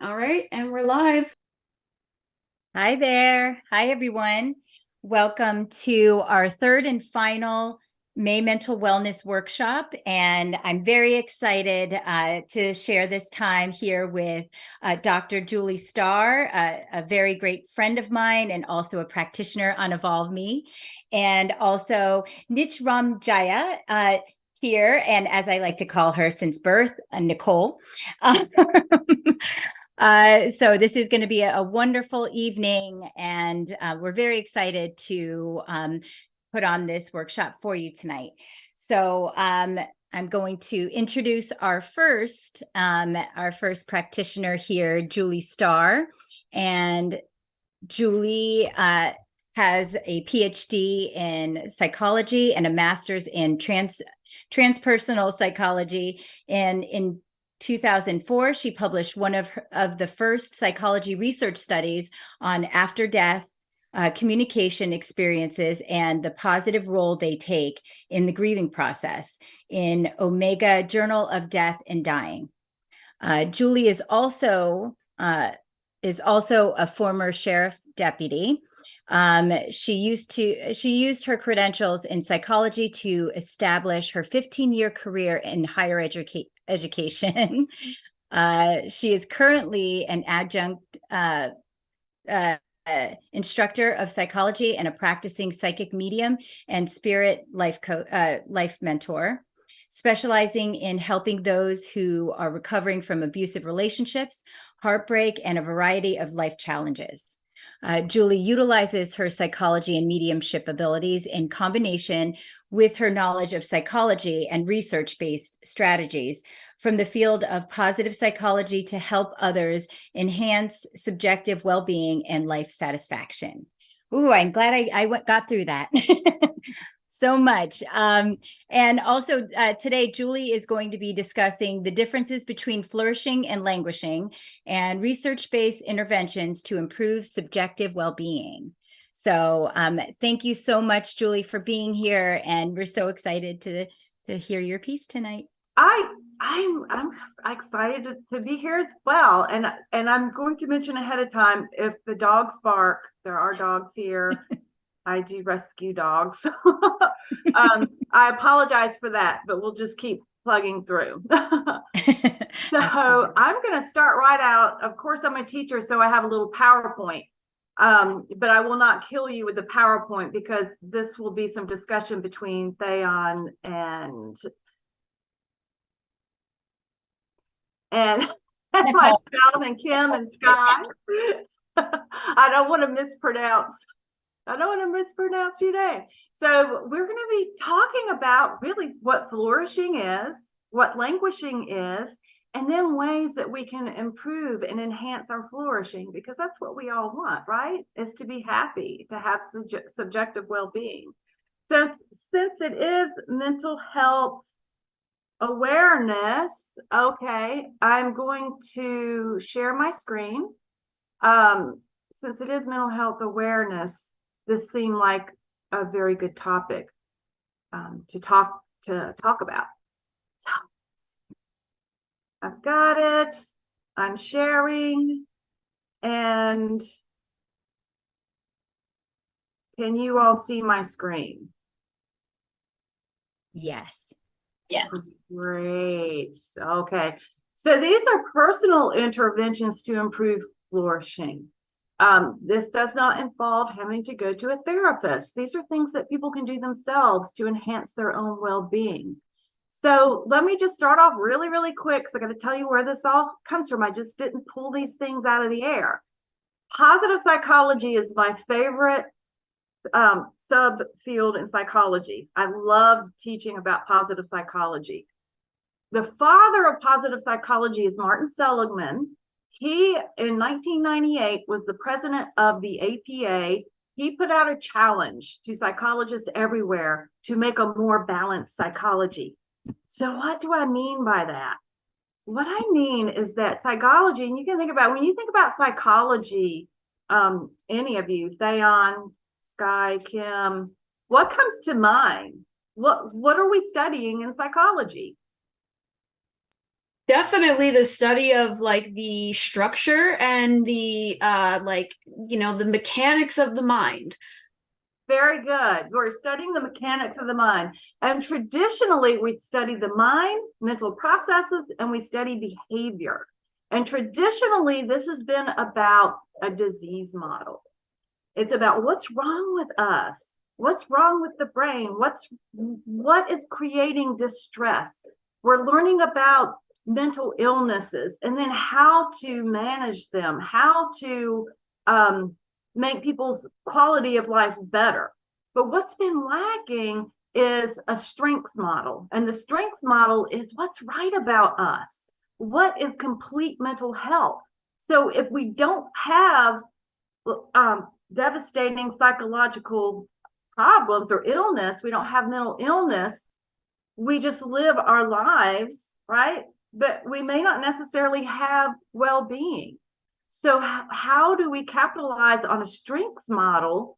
All right, and we're live. Hi there. Hi, everyone. Welcome to our third and final May Mental Wellness Workshop. And I'm very excited to share this time here with Dr. Julie Starr, a very great friend of mine and also a practitioner on EvolvMe, and also Nich Ramjaya here, and as I like to call her since birth, Nicole. So this is going to be a wonderful evening, and we're very excited to put on this workshop for you tonight. So I'm going to introduce our first practitioner here, Julie Starr, and Julie has a PhD in psychology and a master's in transpersonal psychology. And in 2004, she published one of the first psychology research studies on after death communication experiences and the positive role they take in the grieving process in Omega Journal of Death and Dying. Julie is also a former sheriff deputy. She used her credentials in psychology to establish her 15-year career in higher education. She is currently an adjunct instructor of psychology and a practicing psychic medium and spirit life mentor, specializing in helping those who are recovering from abusive relationships, heartbreak, and a variety of life challenges. Julie utilizes her psychology and mediumship abilities in combination with her knowledge of psychology and research-based strategies from the field of positive psychology to help others enhance subjective well-being and life satisfaction. Ooh, I'm glad I got through that. So much. And also today, Julie is going to be discussing the differences between flourishing and languishing and research-based interventions to improve subjective well-being. So thank you so much, Julie, for being here. And we're so excited to hear your piece tonight. I'm excited to be here as well. And I'm going to mention ahead of time, if the dogs bark, there are dogs here. I do rescue dogs. I apologize for that, but we'll just keep plugging through. So I'm going to start right out. Of course, I'm a teacher, so I have a little PowerPoint. But I will not kill you with the PowerPoint because this will be some discussion between Theon and myself and Kim and Sky. I don't want to mispronounce your name. So we're going to be talking about really what flourishing is, what languishing is, and then ways that we can improve and enhance our flourishing, because that's what we all want, right? Is to be happy, to have subjective well-being. So since it is mental health awareness, okay, I'm going to share my screen. Since it is mental health awareness, this seemed like a very good topic to talk about. So I've got it. I'm sharing, and can you all see my screen? Yes. Yes. Great. Okay. So these are personal interventions to improve flourishing. This does not involve having to go to a therapist. These are things that people can do themselves to enhance their own well-being. So let me just start off really, really quick. So I got to tell you where this all comes from. I just didn't pull these things out of the air. Positive psychology is my favorite subfield in psychology. I love teaching about positive psychology. The father of positive psychology is Martin Seligman. He, in 1998, was the president of the APA. He put out a challenge to psychologists everywhere to make a more balanced psychology. So what do I mean by that? What I mean is that psychology, and you can think about, when you think about psychology, any of you, Theon, Sky, Kim, what comes to mind? What are we studying in psychology? Definitely the study of like the structure and the like, the mechanics of the mind. Very good. We're studying the mechanics of the mind. And traditionally, we study the mind, mental processes, and we study behavior. And traditionally, this has been about a disease model. It's about what's wrong with us, what's wrong with the brain, what is creating distress. We're learning about mental illnesses and then how to manage them, how to make people's quality of life better. But what's been lacking is a strengths model. And the strengths model is what's right about us. What is complete mental health? So if we don't have devastating psychological problems or illness, we don't have mental illness, we just live our lives, right? But we may not necessarily have well-being. So how do we capitalize on a strengths model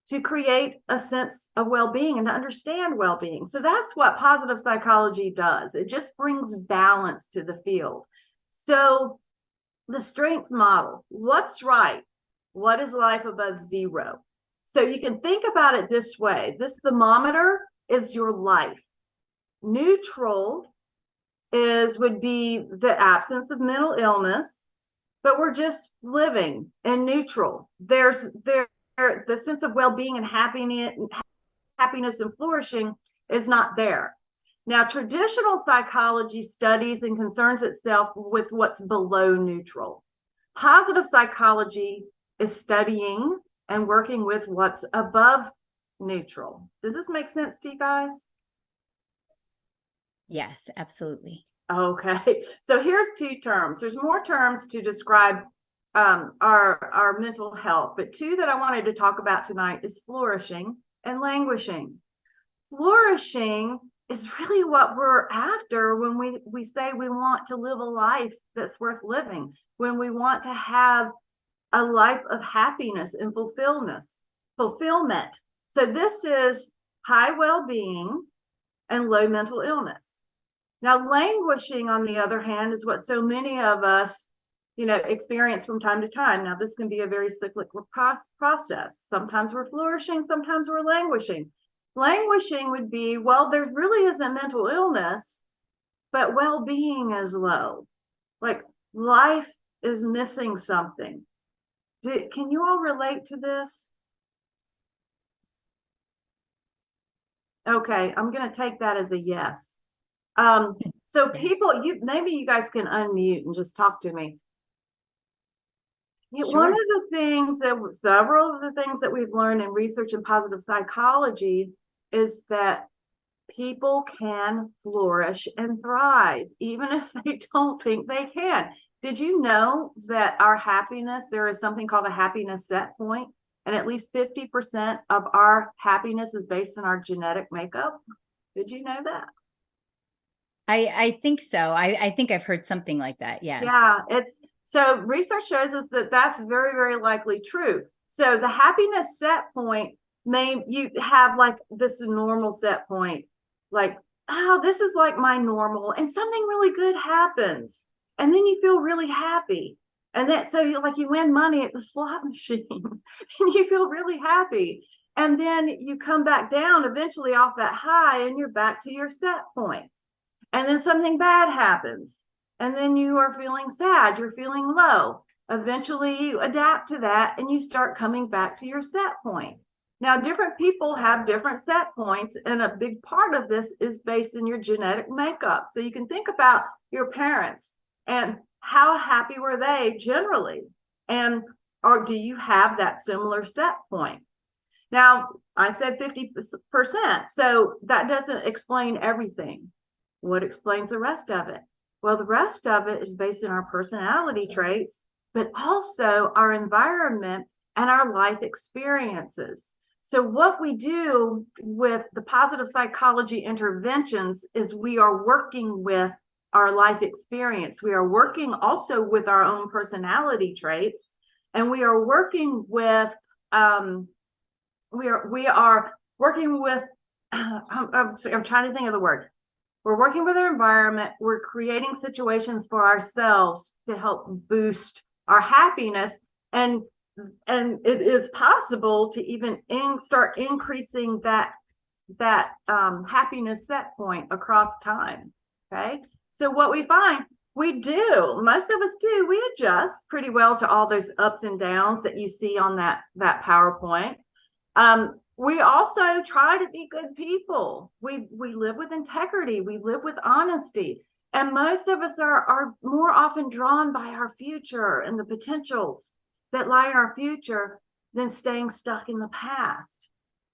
to create a sense of well-being and to understand well-being? So that's what positive psychology does. It just brings balance to the field. So the strengths model, what's right? What is life above zero? So you can think about it this way. This thermometer is your life. Neutral would be the absence of mental illness, but we're just living in neutral. There's the sense of well-being and happiness and flourishing is not there. Now, traditional psychology studies and concerns itself with what's below neutral. Positive psychology is studying and working with what's above neutral. Does this make sense to you guys? Yes, absolutely. Okay, so here's two terms. There's more terms to describe our mental health, but two that I wanted to talk about tonight is flourishing and languishing. Flourishing is really what we're after when we say we want to live a life that's worth living, when we want to have a life of happiness and fulfillment. So this is high well-being and low mental illness. Now, languishing, on the other hand, is what so many of us, experience from time to time. Now, this can be a very cyclical process. Sometimes we're flourishing, sometimes we're languishing. Languishing would be, well, there really isn't mental illness, but well-being is low. Like life is missing something. Can you all relate to this? Okay, I'm going to take that as a yes. So people, maybe you guys can unmute and just talk to me. Sure. One of the things several of the things that we've learned in research in positive psychology is that people can flourish and thrive, even if they don't think they can. Did you know that our happiness, there is something called a happiness set point, and at least 50% of our happiness is based on our genetic makeup? Did you know that? I think so. I think I've heard something like that. Yeah. Yeah, so research shows us that that's very, very likely true. So the happiness set point, you have like this normal set point, like, oh, this is like my normal, and something really good happens. And then you feel really happy. And then, so you win money at the slot machine and you feel really happy. And then you come back down eventually off that high and you're back to your set point. And then something bad happens. And then you are feeling sad, you're feeling low. Eventually you adapt to that and you start coming back to your set point. Now, different people have different set points, and a big part of this is based in your genetic makeup. So you can think about your parents and how happy were they generally? Or do you have that similar set point? Now, I said 50%, so that doesn't explain everything. What explains the rest of it? Well, the rest of it is based on our personality traits, but also our environment and our life experiences. So what we do with the positive psychology interventions is we are working with our life experience. We are working also with our own personality traits, and we are working with we are working with I'm trying to think of the word. we're working with our environment, we're creating situations for ourselves to help boost our happiness, and it is possible to even start increasing that happiness set point across time. Okay, so what we find, most of us do, we adjust pretty well to all those ups and downs that you see on that PowerPoint. We also try to be good people. We live with integrity, we live with honesty, and most of us are more often drawn by our future and the potentials that lie in our future than staying stuck in the past.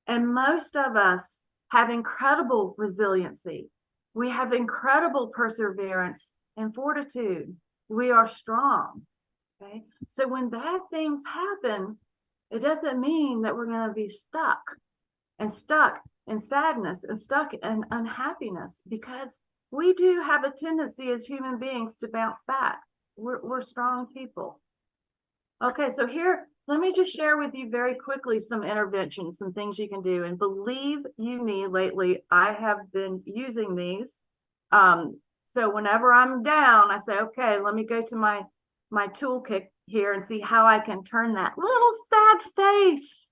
And most of us have incredible resiliency. We have incredible perseverance and fortitude. We are strong. Okay. So when bad things happen, it doesn't mean that we're going to be stuck in sadness and stuck in unhappiness, because we do have a tendency as human beings to bounce back. We're strong people. Okay, so here, let me just share with you very quickly some interventions, some things you can do. And believe you me, lately, I have been using these. So whenever I'm down, I say, okay, let me go to my toolkit here and see how I can turn that little sad face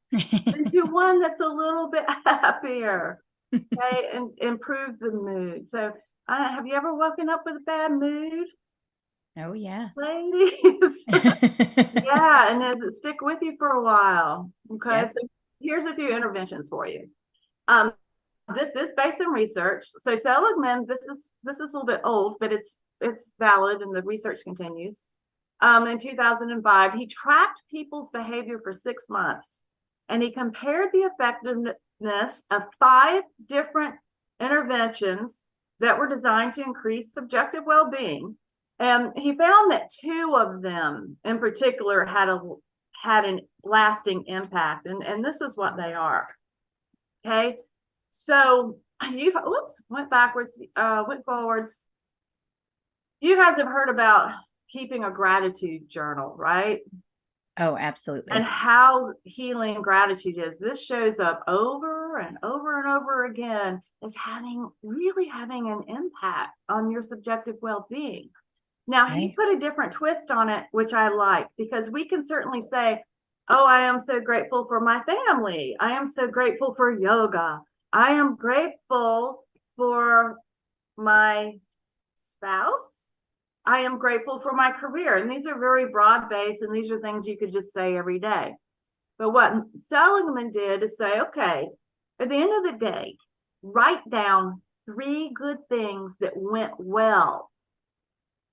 into one that's a little bit happier, okay, and improve the mood. So have you ever woken up with a bad mood? Oh, yeah. Ladies. Yeah, and does it stick with you for a while? Okay, yep. So here's a few interventions for you. This is based on research. So Seligman, this is a little bit old, but it's valid, and the research continues. In 2005, he tracked people's behavior for 6 months, and he compared the effectiveness of 5 different interventions that were designed to increase subjective well-being. And he found that 2 of them in particular had an lasting impact. And this is what they are. Okay. So went backwards, went forwards. You guys have heard about keeping a gratitude journal, right? Oh, absolutely. And how healing gratitude is. This shows up over and over and over again as really having an impact on your subjective well-being. Now, he put a different twist on it, which I like, because we can certainly say, oh, I am so grateful for my family. I am so grateful for yoga. I am grateful for my spouse. I am grateful for my career. And these are very broad-based, and these are things you could just say every day. But what Seligman did is say, okay, at the end of the day, write down 3 good things that went well.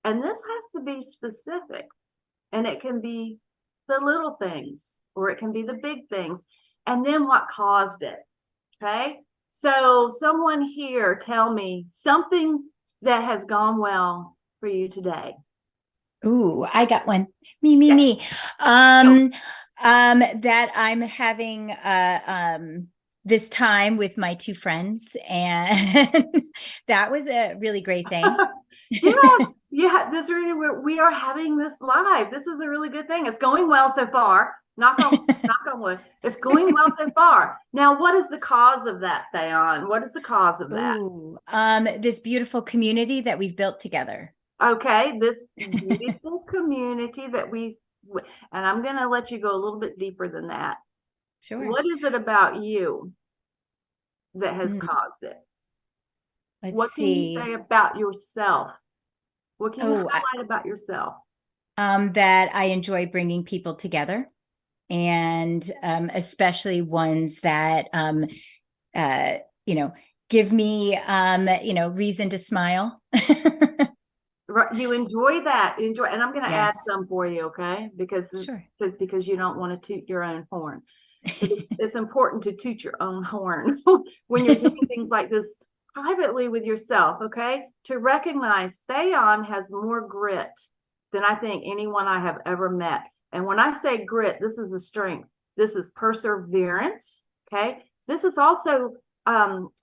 And this has to be specific, and it can be the little things, or it can be the big things, and then what caused it. Okay. So someone here, tell me something that has gone well for you today. Ooh, I got one. Me. That I'm having this time with my 2 friends, and that was a really great thing. Yeah, we are having this live. This is a really good thing. It's going well so far. Knock on wood. It's going well so far. Now, what is the cause of that, Theon? What is the cause of that? Ooh, this beautiful community that we've built together. Okay, this beautiful community that and I'm going to let you go a little bit deeper than that. Sure. What is it about you that has caused it? What can you say about yourself? What can you highlight about yourself? That I enjoy bringing people together, and especially ones that, give me, reason to smile. You enjoy that. And I'm going to add some for you, okay? Because you don't want to toot your own horn. It's important to toot your own horn when you're doing things like this privately with yourself, okay? To recognize Theon has more grit than I think anyone I have ever met. And when I say grit, this is a strength. This is perseverance, okay? This is also,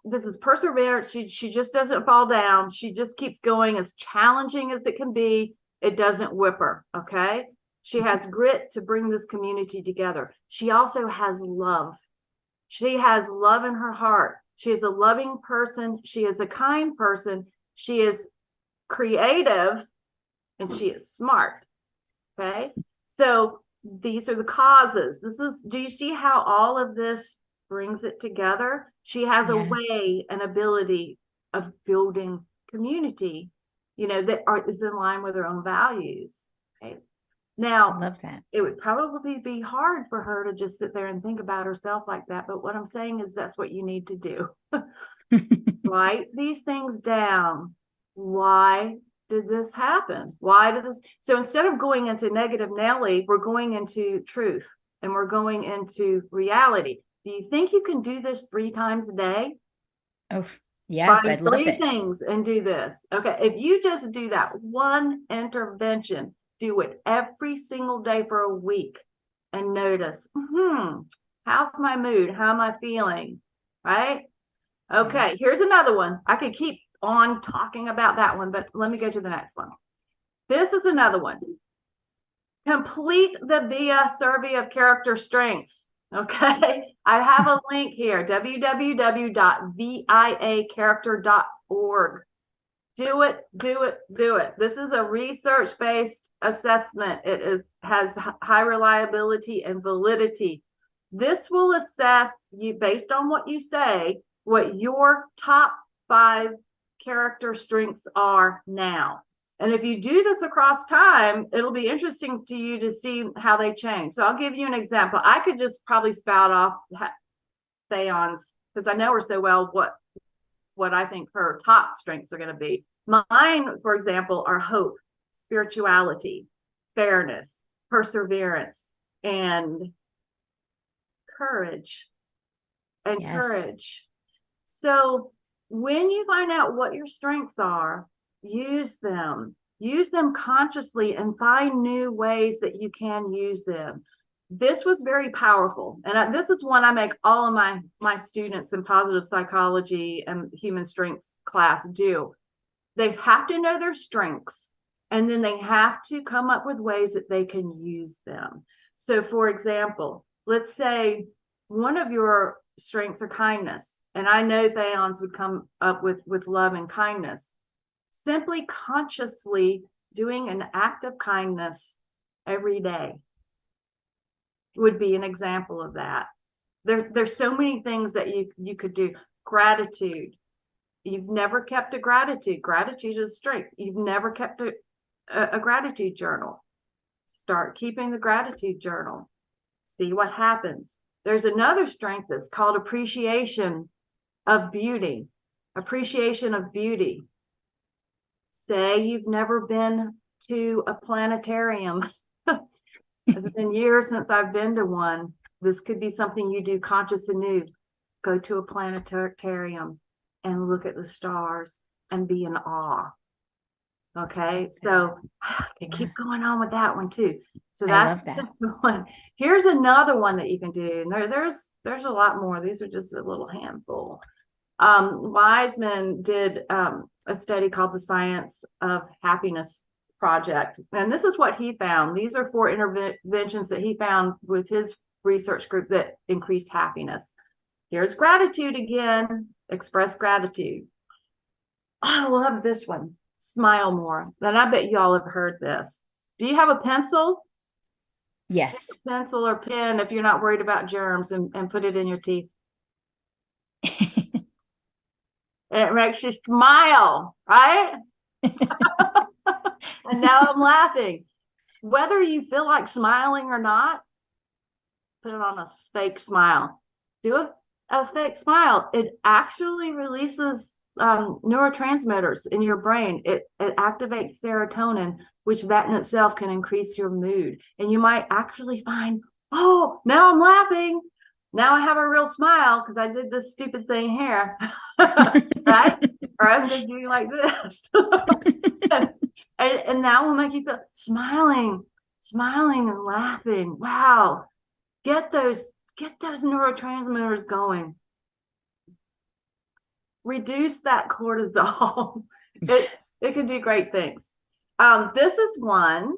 this is perseverance. She just doesn't fall down. She just keeps going. As challenging as it can be, it doesn't whip her, okay? She has grit to bring this community together. She also has love. She has love in her heart. She is a loving person. She is a kind person. She is creative, and she is smart. Okay. So these are the causes. Do you see how all of this brings it together? She has a way, an ability of building community, that is in line with her own values. Okay. Now, I love that. It would probably be hard for her to just sit there and think about herself like that. But what I'm saying is that's what you need to do. Write these things down. Why did this happen? Why did this? So instead of going into negative Nelly, we're going into truth, and we're going into reality. Do you think you can do this 3 times a day? Oh, yes, I'd love it. 3 things and do this. Okay. If you just do that one intervention, do it every single day for a week and notice, how's my mood? How am I feeling? Right? Okay. Here's another one. I could keep on talking about that one, but let me go to the next one. This is another one. Complete the VIA survey of character strengths. Okay. I have a link here, www.viacharacter.org. Do it. This is a research-based assessment. It has high reliability and validity. This will assess you based on what you say, what your top 5 character strengths are now. And if you do this across time, it'll be interesting to you to see how they change. So I'll give you an example. I could just probably spout off Theon's, because I know her so well, what I think her top strengths are going to be. Mine, for example, are hope, spirituality, fairness, perseverance, and courage. Courage. So when you find out what your strengths are, use them consciously, and find new ways that you can use them. This was very powerful. And this is one I make all of my students in positive psychology and human strengths class do. They have to know their strengths, and then they have to come up with ways that they can use them. So for example, let's say one of your strengths are kindness. And I know Theon's would come up with love and kindness. Simply consciously doing an act of kindness every day would be an example of that. There's so many things that you could do. Gratitude. You've never kept a gratitude. Gratitude is strength. You've never kept a gratitude journal. Start keeping the gratitude journal. See what happens. There's another strength that's called appreciation of beauty. Appreciation of beauty. Say you've never been to a planetarium. It's been years since I've been to one. This could be something you do conscious and new. Go to a planetarium and look at the stars and be in awe. Okay, so I can keep going on with that one too. So that's the one. Here's another one that you can do. And there's a lot more. These are just a little handful. Wiseman did a study called the Science of Happiness Project. And this is what he found. These are 4 interventions that he found with his research group that increase happiness. Here's gratitude again. Express gratitude. I love this one. Smile more. And I bet you all have heard this. Do you have a pencil? Yes. Pencil or pen if you're not worried about germs, and put it in your teeth. And it makes you smile, right? And now I'm laughing. Whether you feel like smiling or not, put it on a fake smile. Do a fake smile. It actually releases neurotransmitters in your brain. It activates serotonin, which that in itself can increase your mood. And you might actually find, oh, now I'm laughing. Now I have a real smile because I did this stupid thing here. Right? Or I'm just doing like this. and that will make you feel smiling and laughing. Wow. Get those neurotransmitters going. Reduce that cortisol. It can do great things. This is one.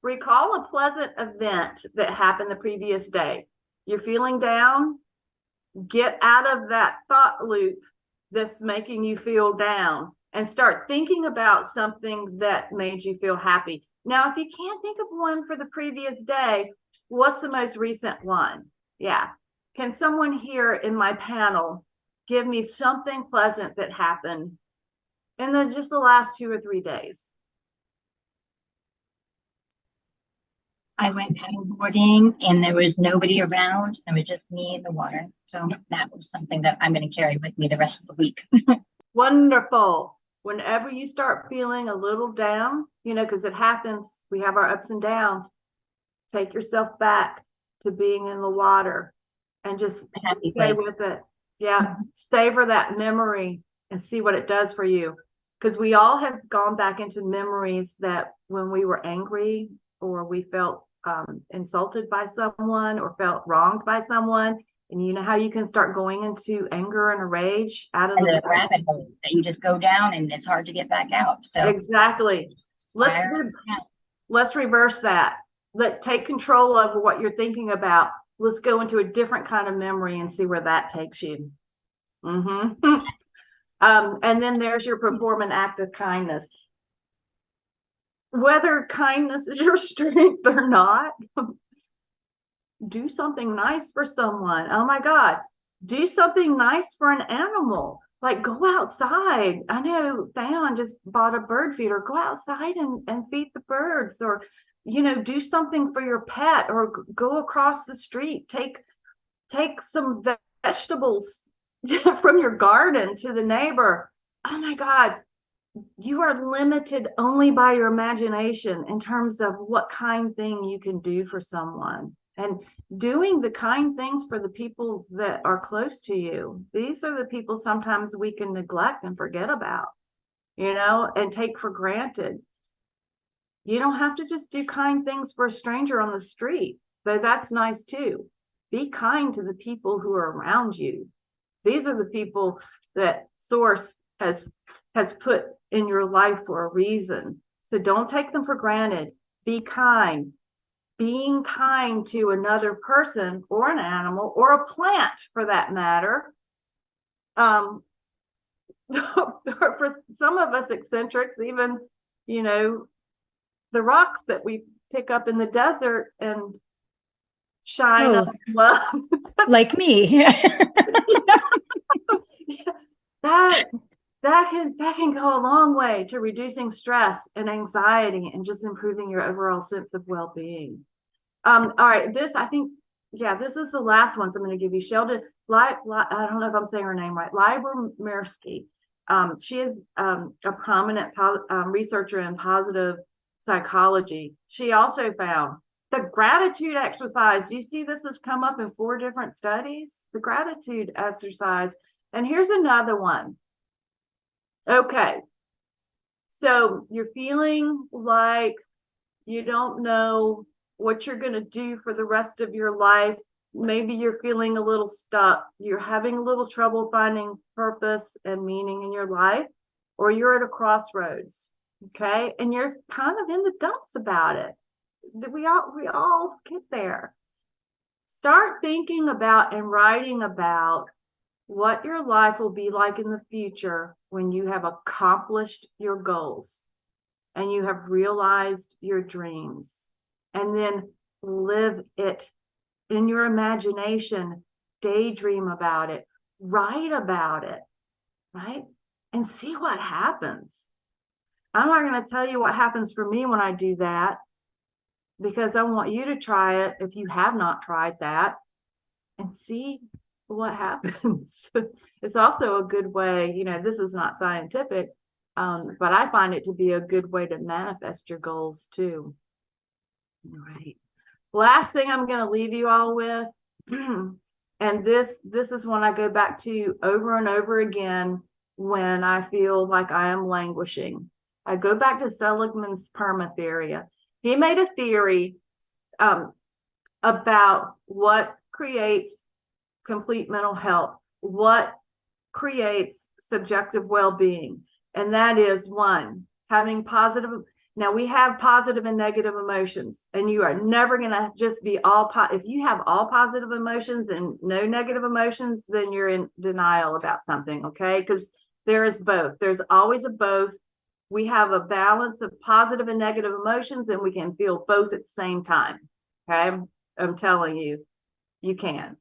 Recall a pleasant event that happened the previous day. You're feeling down. Get out of that thought loop that's making you feel down and start thinking about something that made you feel happy. Now, if you can't think of one for the previous day, what's the most recent one? Yeah. Can someone here in my panel give me something pleasant that happened in just the last 2 or 3 days? I went paddleboarding and there was nobody around. It was just me in the water. So that was something that I'm going to carry with me the rest of the week. Wonderful. Whenever you start feeling a little down, because it happens, we have our ups and downs, take yourself back to being in the water and just stay with it. Yeah. Savor that memory and see what it does for you. Because we all have gone back into memories that when we were angry or we felt insulted by someone or felt wronged by someone. And you know how you can start going into anger and a rage out of the rabbit hole that you just go down and it's hard to get back out. So exactly. Let's reverse that. Take control over what you're thinking about. Let's go into a different kind of memory and see where that takes you. And then there's your perform an act of kindness. Whether kindness is your strength or not, do something nice for someone. Oh my God, do something nice for an animal. Like go outside. I know Theon just bought a bird feeder. Go outside and feed the birds, or do something for your pet, or go across the street. Take some vegetables from your garden to the neighbor. Oh my God, you are limited only by your imagination in terms of what kind thing you can do for someone. And doing the kind things for the people that are close to you. These are the people sometimes we can neglect and forget about, and take for granted. You don't have to just do kind things for a stranger on the street, though that's nice too. Be kind to the people who are around you. These are the people that Source has put in your life for a reason. So don't take them for granted. Be kind. Being kind to another person or an animal or a plant for that matter. For some of us eccentrics, even, the rocks that we pick up in the desert and shine up love. Like me. That can go a long way to reducing stress and anxiety and just improving your overall sense of well-being. All right, this is the last one. So I'm going to give you Sheldon. I don't know if I'm saying her name right. Lyubomirsky. She is a prominent researcher in positive psychology. She also found the gratitude exercise. You see, this has come up in 4 different studies. The gratitude exercise. And here's another one. Okay, so you're feeling like you don't know what you're going to do for the rest of your life. Maybe you're feeling a little stuck. You're having a little trouble finding purpose and meaning in your life, or you're at a crossroads, okay? And you're kind of in the dumps about it. We all get there. Start thinking about and writing about what your life will be like in the future when you have accomplished your goals and you have realized your dreams, and then live it in your imagination, daydream about it, write about it, right? And see what happens. I'm not going to tell you what happens for me when I do that, because I want you to try it if you have not tried that and see what happens. It's also a good way, this is not scientific, but I find it to be a good way to manifest your goals too. All right. Last thing I'm going to leave you all with, and this is one I go back to over and over again when I feel like I am languishing. I go back to Seligman's perma theory. He made a theory about what creates complete mental health, what creates subjective well-being. And that is 1, having positive, Now we have positive and negative emotions, and you are never going to just be if you have all positive emotions and no negative emotions, then you're in denial about something, okay? Because there is both. There's always a both. We have a balance of positive and negative emotions, and we can feel both at the same time, okay? I'm telling you, you can.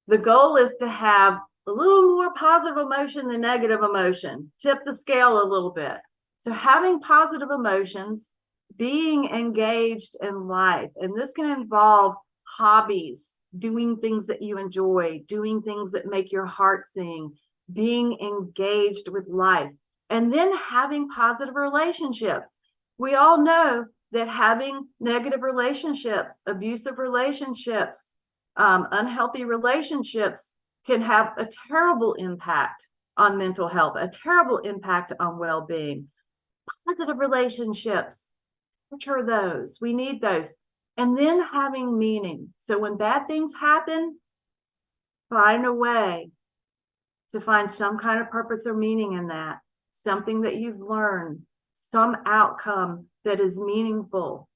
The goal is to have a little more positive emotion than negative emotion. Tip the scale a little bit. So having positive emotions, being engaged in life, and this can involve hobbies, doing things that you enjoy, doing things that make your heart sing, being engaged with life, and then having positive relationships. We all know that having negative relationships, abusive relationships, unhealthy relationships can have a terrible impact on mental health, a terrible impact on well-being. Positive relationships, which are those? We need those. And then having meaning. So when bad things happen, find a way to find some kind of purpose or meaning in that, something that you've learned, some outcome that is meaningful.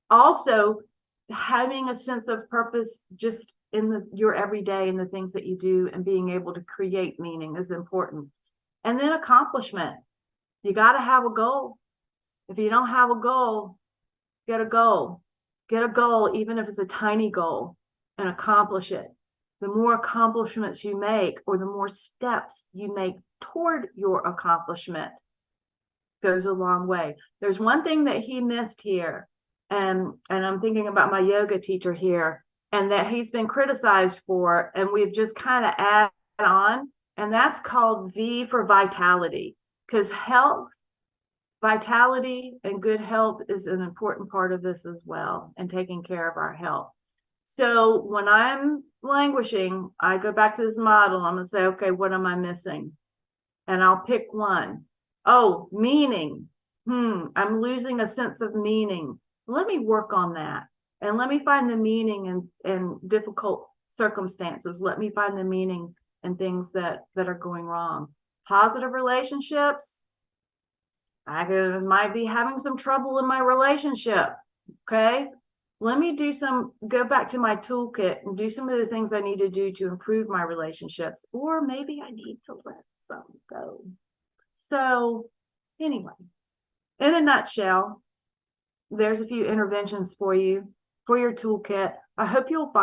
Also, having a sense of purpose just in your everyday and the things that you do, and being able to create meaning is important. And then accomplishment. You got to have a goal. If you don't have a goal, get a goal. Get a goal, even if it's a tiny goal, and accomplish it. The more accomplishments you make, or the more steps you make toward your accomplishment, goes a long way. There's one thing that he missed here, and I'm thinking about my yoga teacher here, and that he's been criticized for, and we've just kind of added on, and that's called V for vitality. Because health, vitality, and good health is an important part of this as well, and taking care of our health. So when I'm languishing, I go back to this model. I'm going to say, okay, what am I missing? And I'll pick one. Oh, meaning. I'm losing a sense of meaning. Let me work on that. And let me find the meaning in difficult circumstances. Let me find the meaning in things that are going wrong. Positive relationships. I might be having some trouble in my relationship. Okay. Let me go back to my toolkit and do some of the things I need to do to improve my relationships. Or maybe I need to let some go. So anyway, in a nutshell, there's a few interventions for you, for your toolkit. I hope you'll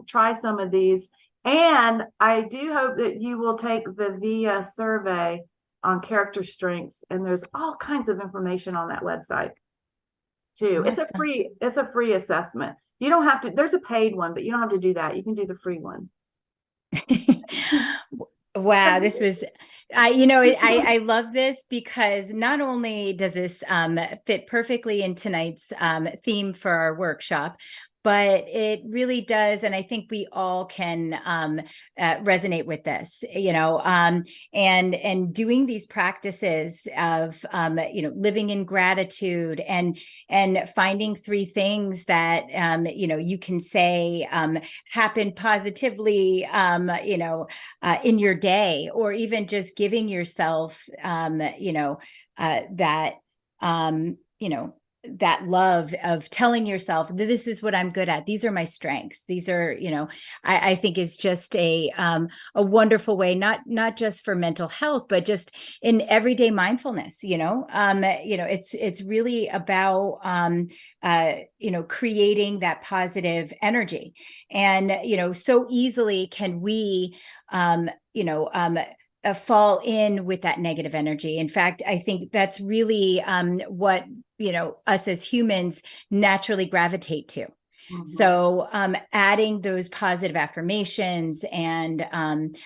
try some of these. And I do hope that you will take the VIA survey on character strengths. And there's all kinds of information on that website too. Awesome. It's a free assessment. You don't have to, there's a paid one, but you don't have to do that. You can do the free one. Wow, this was, I love this, because not only does this fit perfectly in tonight's theme for our workshop, but it really does. And I think we all can resonate with this, and doing these practices of, living in gratitude and finding 3 things that, you can say happen positively, in your day, or even just giving yourself, that love of telling yourself that this is what I'm good at. These are my strengths. These are, I think is just a wonderful way, not just for mental health, but just in everyday mindfulness, it's really about, creating that positive energy. And, so easily can we, fall in with that negative energy. In fact, I think that's really what, us as humans naturally gravitate to. Mm-hmm. So adding those positive affirmations and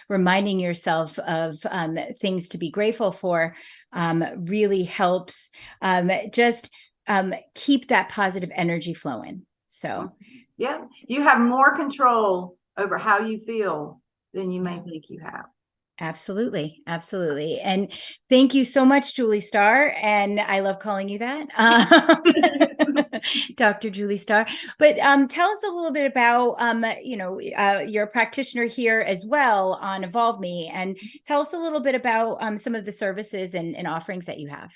reminding yourself of things to be grateful for really helps just keep that positive energy flowing. So, yeah, you have more control over how you feel than you may think you have. Absolutely. Absolutely. And thank you so much, Julie Starr. And I love calling you that, Dr. Julie Starr. But tell us a little bit about, you're a practitioner here as well on EvolvMe, and tell us a little bit about some of the services and offerings that you have.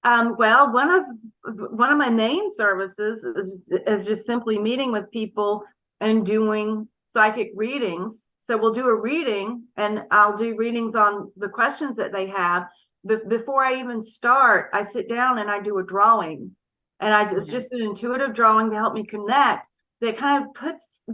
Well, one of my main services is just simply meeting with people and doing psychic readings. So we'll do a reading, and I'll do readings on the questions that they have. But before I even start, I sit down and I do a drawing, and it's just an intuitive drawing to help me connect. That kind of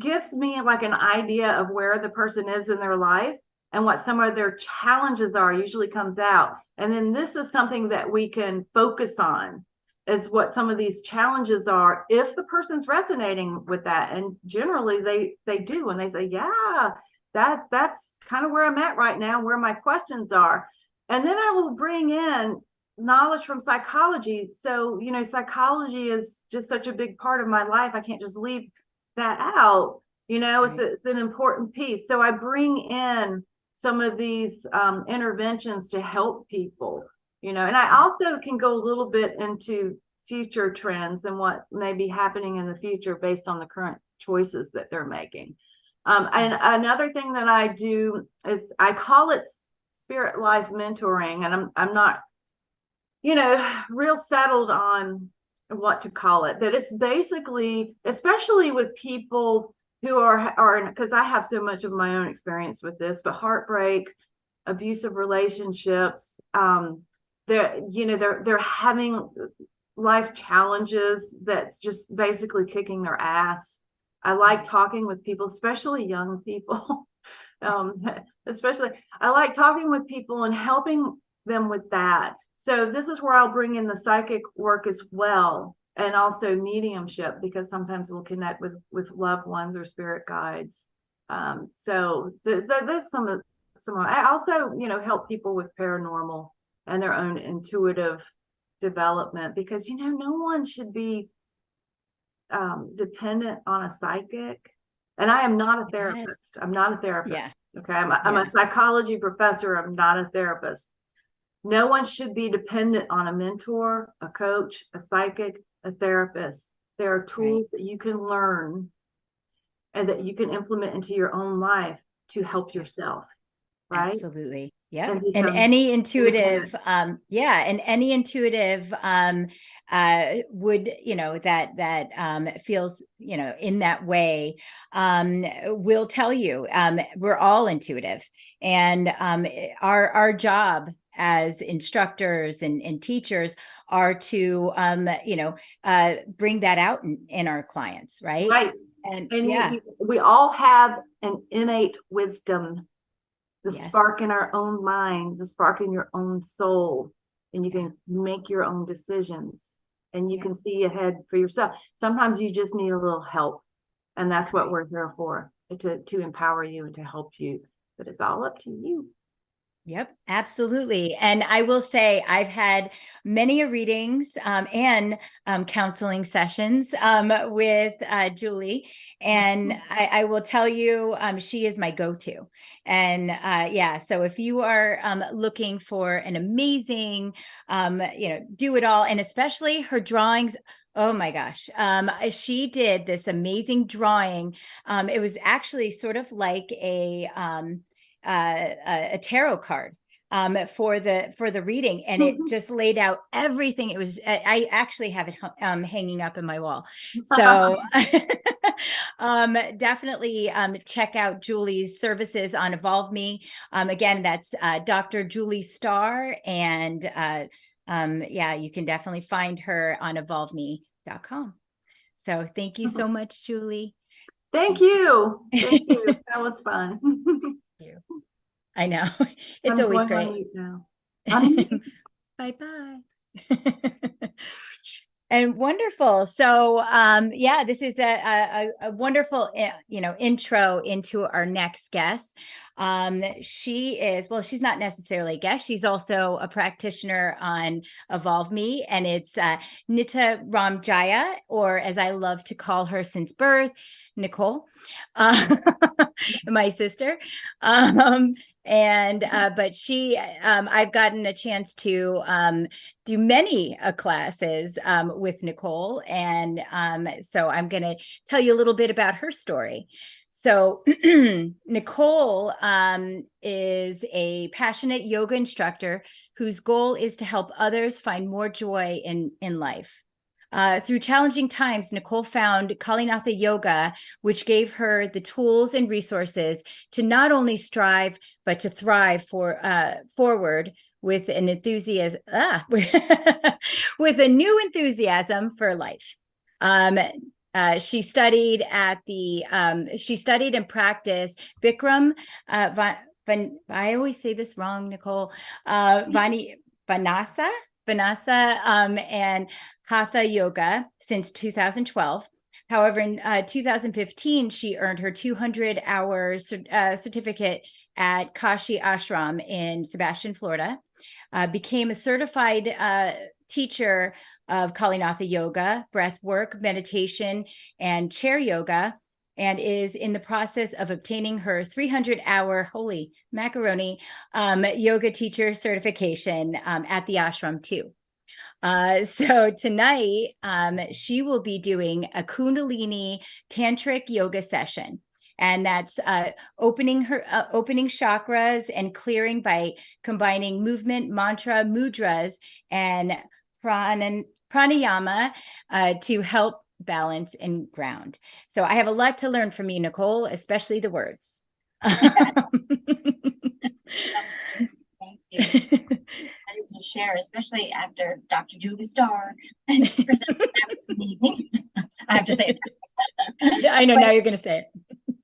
gives me like an idea of where the person is in their life and what some of their challenges are. Usually comes out. And then this is something that we can focus on, is what some of these challenges are, if the person's resonating with that. And generally they do, and they say, yeah, that's kind of where I'm at right now, where my questions are. And then I will bring in knowledge from psychology. So, psychology is just such a big part of my life. I can't just leave that out. Right. It's an important piece. So I bring in some of these interventions to help people, and I also can go a little bit into future trends and what may be happening in the future based on the current choices that they're making. And another thing that I do is I call it spirit life mentoring, and I'm not, real settled on what to call it. That it's basically, especially with people who are because I have so much of my own experience with this, but heartbreak, abusive relationships, they're having life challenges that's just basically kicking their ass. I like talking with people, especially young people. Especially, I like talking with people and helping them with that. So this is where I'll bring in the psychic work as well, and also mediumship, because sometimes we'll connect with loved ones or spirit guides. So there's some. I also, help people with paranormal and their own intuitive development, because no one should be dependent on a psychic. And I am not a therapist. Yes. I'm not a therapist. Yeah. Okay. I'm a psychology professor. I'm not a therapist. No one should be dependent on a mentor, a coach, a psychic, a therapist. There are tools that you can learn and that you can implement into your own life to help yourself. Right? Absolutely. Yeah. And any intuitive, and any intuitive would, that feels, in that way, will tell you, we're all intuitive, and our job as instructors and teachers are to, bring that out in our clients. Right. Right. And we all have an innate wisdom. The spark in our own mind, the spark in your own soul, and you can make your own decisions, and you can see ahead for yourself. Sometimes you just need a little help, and that's what we're here for, to empower you and to help you. But it's all up to you. Yep, absolutely. And I will say I've had many readings and counseling sessions with Julie. And I will tell you, she is my go-to. And so if you are looking for an amazing, do it all, and especially her drawings, oh my gosh. She did this amazing drawing. It was actually sort of like a tarot card for the reading, and it just laid out everything. It was, I actually have it hanging up in my wall. So definitely check out Julie's services on EvolvMe. Again, that's Dr. Julie Starr, and you can definitely find her on EvolvMe.com. So thank you so much, Julie. Thank you. Thank you. That was fun. You. I know. It's always great. Now. Bye-bye. And wonderful. So, this is a wonderful, intro into our next guest. She's not necessarily a guest. She's also a practitioner on EvolvMe, and it's Nita Ramjaya, or as I love to call her since birth, Nicole, my sister. But she, I've gotten a chance to do many classes with Nicole. And so I'm going to tell you a little bit about her story. So Nicole is a passionate yoga instructor whose goal is to help others find more joy in life. Through challenging times, Nicole found Kalinatha Yoga, which gave her the tools and resources to not only strive, but to thrive forward with an enthusiasm, with a new enthusiasm for life. She studied and practiced Bikram, I always say this wrong, Nicole, Vanasa, and Hatha Yoga since 2012. However, in 2015, she earned her 200-hour certificate at Kashi Ashram in Sebastian, Florida, became a certified teacher of Kalinatha Yoga, breath work, meditation, and chair yoga, and is in the process of obtaining her 300-hour, holy macaroni, yoga teacher certification at the ashram too. So tonight, she will be doing a Kundalini tantric yoga session. And that's opening chakras and clearing by combining movement, mantra, mudras, and pranayama to help balance and ground. So I have a lot to learn from you, Nicole, especially the words. Thank you. I need to share, especially after Dr. Julie Starr presented. That was amazing. I have to say that. I know, now you're going to say it.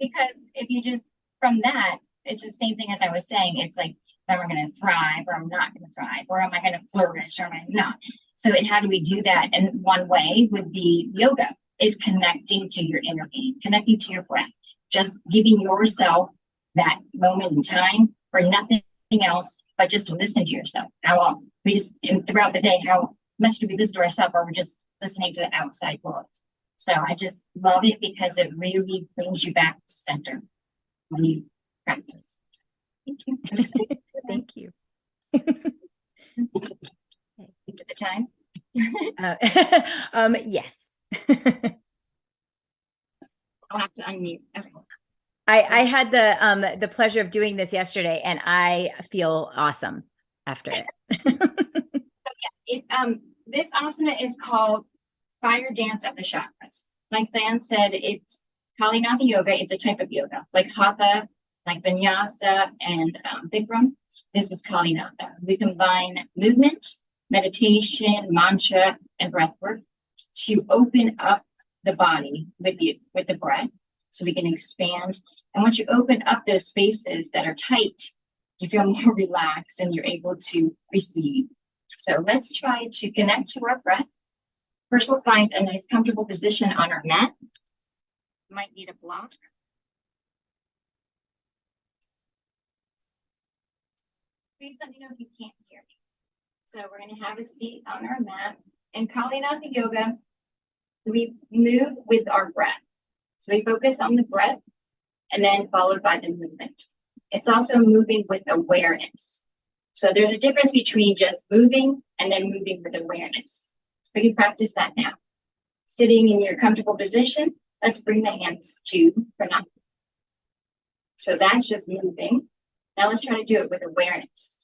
Because if you just, from that, it's the same thing as I was saying. It's like, am I going to thrive or I'm not going to thrive? Or am I going to flourish or am I not? So how do we do that? And one way would be yoga, is connecting to your inner being, connecting to your breath, just giving yourself that moment in time for nothing else, but just to listen to yourself. How long we just, throughout the day, how much do we listen to ourselves, or we're just listening to the outside world? So I just love it because it really brings you back to center when you practice. Thank you. Thank you. Is it the time? Yes. I'll have to unmute. Okay. I had the pleasure of doing this yesterday, and I feel awesome after it. This asana is called Fire Dance of the Chakras. Like Theon said, it's Kalinatha Yoga. It's a type of yoga, like Hatha, like Vinyasa, and Bikram. This is Kalinatha. We combine movement, meditation, mantra, and breath work to open up the body with the breath, so we can expand. And once you open up those spaces that are tight, you feel more relaxed and you're able to receive. So let's try to connect to our breath. First, we'll find a nice comfortable position on our mat. Might need a block. Please let me know if you can't hear me. So we're going to have a seat on our mat. In Kalinatha Yoga, we move with our breath. So we focus on the breath and then followed by the movement. It's also moving with awareness. So there's a difference between just moving and then moving with awareness. We can practice that now. Sitting in your comfortable position, let's bring the hands to pranayama. So that's just moving. Now let's try to do it with awareness.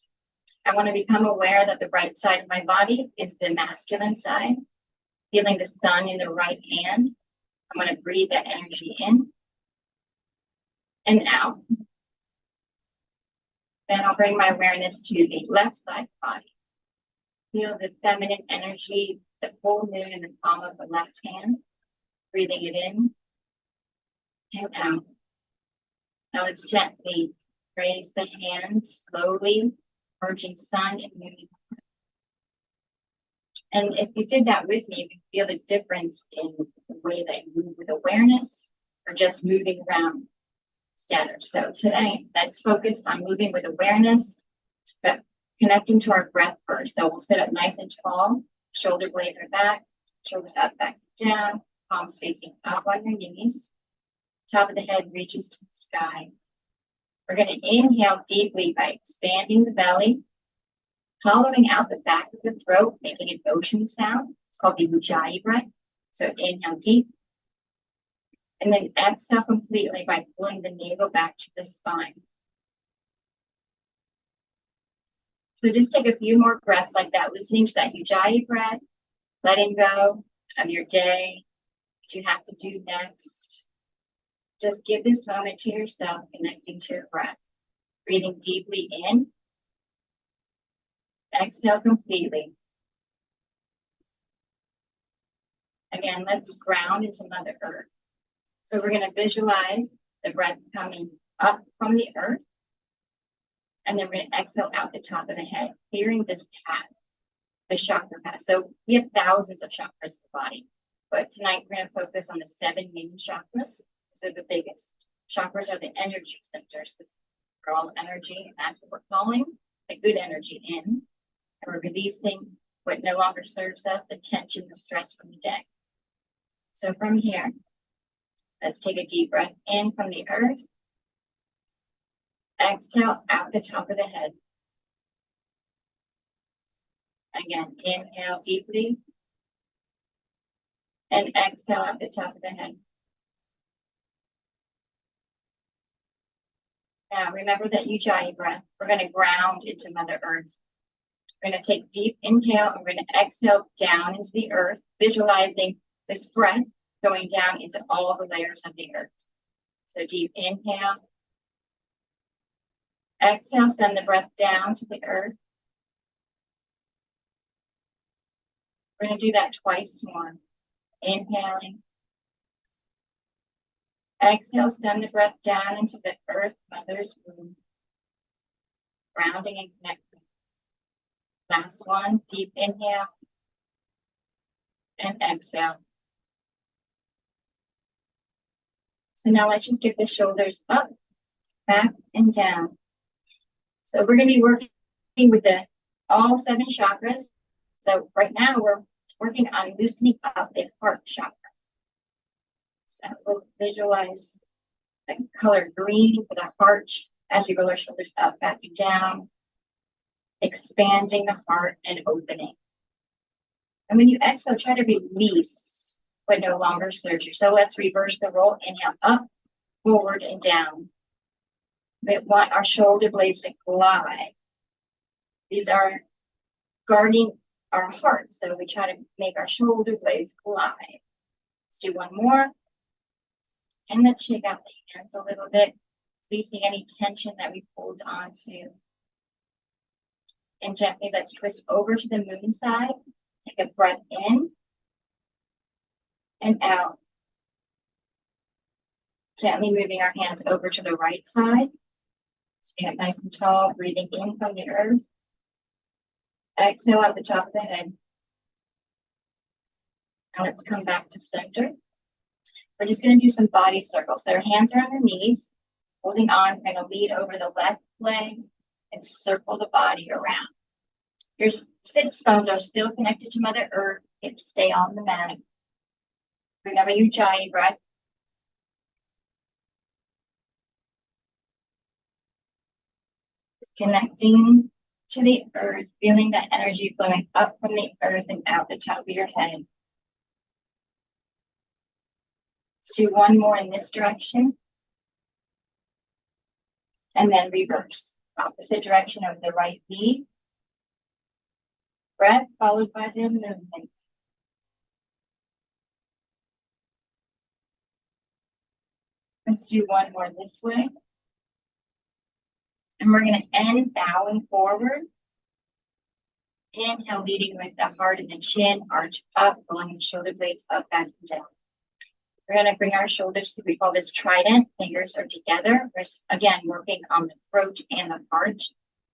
I want to become aware that the right side of my body is the masculine side. Feeling the sun in the right hand. I'm going to breathe that energy in and out. Then I'll bring my awareness to the left side of the body. Feel the feminine energy, the full moon in the palm of the left hand. Breathing it in and out. Now let's gently raise the hands slowly, merging sun and moon. And if you did that with me, you can feel the difference in the way that you move with awareness or just moving around scattered. So today, let's focus on moving with awareness, but connecting to our breath first. So we'll sit up nice and tall, shoulder blades are back, shoulders up, back down, palms facing up on your knees. Top of the head reaches to the sky. We're going to inhale deeply by expanding the belly, hollowing out the back of the throat, making an ocean sound. It's called the Ujjayi breath. So inhale deep. And then exhale completely by pulling the navel back to the spine. So just take a few more breaths like that, listening to that Ujjayi breath, letting go of your day, what you have to do next. Just give this moment to yourself, connecting to your breath. Breathing deeply in. Exhale completely. Again, let's ground into Mother Earth. So we're going to visualize the breath coming up from the earth. And then we're going to exhale out the top of the head, clearing this path, the chakra path. So we have thousands of chakras in the body. But tonight we're going to focus on the 7 main chakras. So the biggest chakras are the energy centers. We're all energy, and that's what we're calling the good energy in. And we're releasing what no longer serves us, the tension, the stress from the day. So from here, let's take a deep breath in from the earth. Exhale out the top of the head. Again, inhale deeply. And exhale out the top of the head. Now, remember that Ujjayi breath. We're going to ground into Mother Earth. We're going to take deep inhale, and we're going to exhale down into the earth, visualizing this breath going down into all the layers of the earth. So deep inhale. Exhale, send the breath down to the earth. We're going to do that twice more. Inhaling. Exhale, send the breath down into the earth, Mother's womb. Grounding and connecting. Last one, deep inhale. And exhale. So now let's just get the shoulders up, back, and down. So we're going to be working with all 7 chakras. So right now we're working on loosening up the heart chakra. So we'll visualize the color green for the heart as we roll our shoulders up, back, and down, expanding the heart and opening. And when you exhale, try to release what no longer serves you. So let's reverse the roll. Inhale up, forward, and down. We want our shoulder blades to glide. These are guarding our heart. So we try to make our shoulder blades glide. Let's do one more. And let's shake out the hands a little bit, releasing any tension that we pulled onto. And gently, let's twist over to the moon side. Take a breath in and out. Gently moving our hands over to the right side. Stand nice and tall, breathing in from the earth. Exhale out the top of the head. Now let's come back to center. We're just going to do some body circles. So our hands are on our knees, holding on. We're going to lead over the left leg and circle the body around. Your sits bones are still connected to Mother Earth. Hips stay on the mat. Remember your Ujjayi breath. Just connecting to the earth, feeling that energy flowing up from the earth and out the top of your head. Let's do one more in this direction. And then reverse. Opposite direction of the right knee. Breath followed by the movement. Let's do one more this way. And we're going to end bowing forward. Inhale, leading with the heart and the chin, arch up, rolling the shoulder blades up, back, and down. We're going to bring our shoulders to, we call this trident. Fingers are together. We're, again, working on the throat and the heart.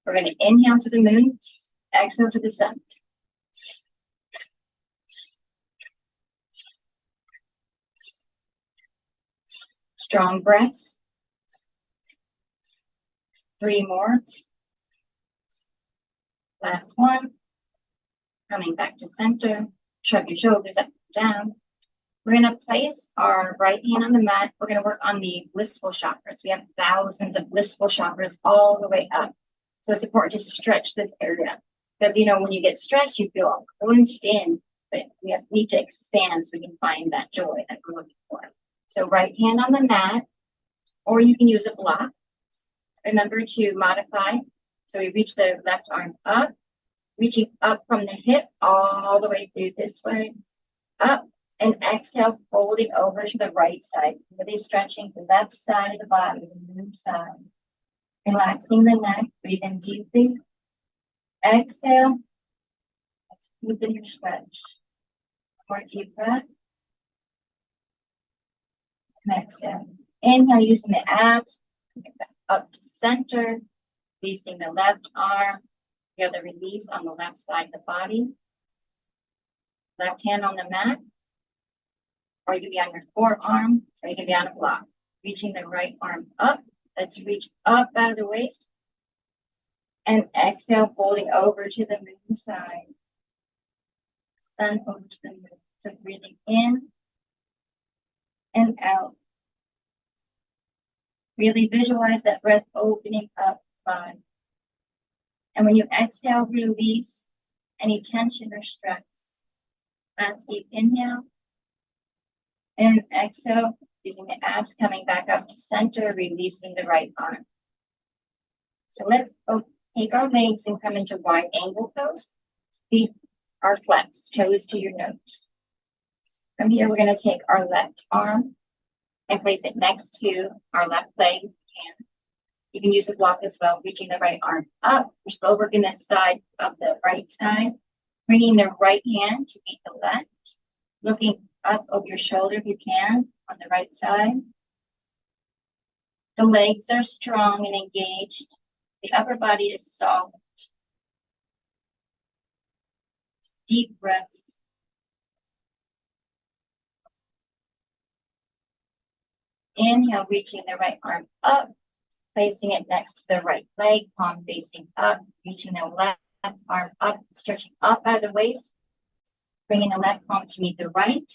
We're going to inhale to the moon, exhale to the sun. Strong breaths. 3 more. Last one. Coming back to center. Shrug your shoulders up and down. We're going to place our right hand on the mat. We're going to work on the blissful chakras. We have thousands of blissful chakras all the way up. So it's important to stretch this area. Because, you know, when you get stressed, you feel all clenched in. But we need to expand so we can find that joy that we're looking for. So right hand on the mat, or you can use a block. Remember to modify. So we reach the left arm up, reaching up from the hip all the way through this way, up, and exhale, folding over to the right side, really stretching the left side of the body, the moon side. Relaxing the neck, breathe in deeply. Exhale. Let's deepen your stretch. More deep breath. And exhale. Inhale, using the abs, back up to center, releasing the left arm. The other release on the left side of the body. Left hand on the mat, or you can be on your forearm, or you can be on a block. Reaching the right arm up. Let's reach up out of the waist. And exhale, folding over to the moon side. Sun over to the moon. So breathing in and out. Really visualize that breath opening up the body. And when you exhale, release any tension or stress. Last deep inhale. And exhale, using the abs coming back up to center, releasing the right arm. So let's take our legs and come into wide angle pose. Feet are flexed, toes to your nose. From here, we're going to take our left arm and place it next to our left leg. You can use a block as well, reaching the right arm up. We're still working this side of the right side. Bringing the right hand to meet the left. Looking up over your shoulder if you can on the right side. The legs are strong and engaged. The upper body is soft. Deep breaths. Inhale, reaching the right arm up, placing it next to the right leg, palm facing up, reaching the left arm up, stretching up out of the waist, bringing the left palm to meet the right.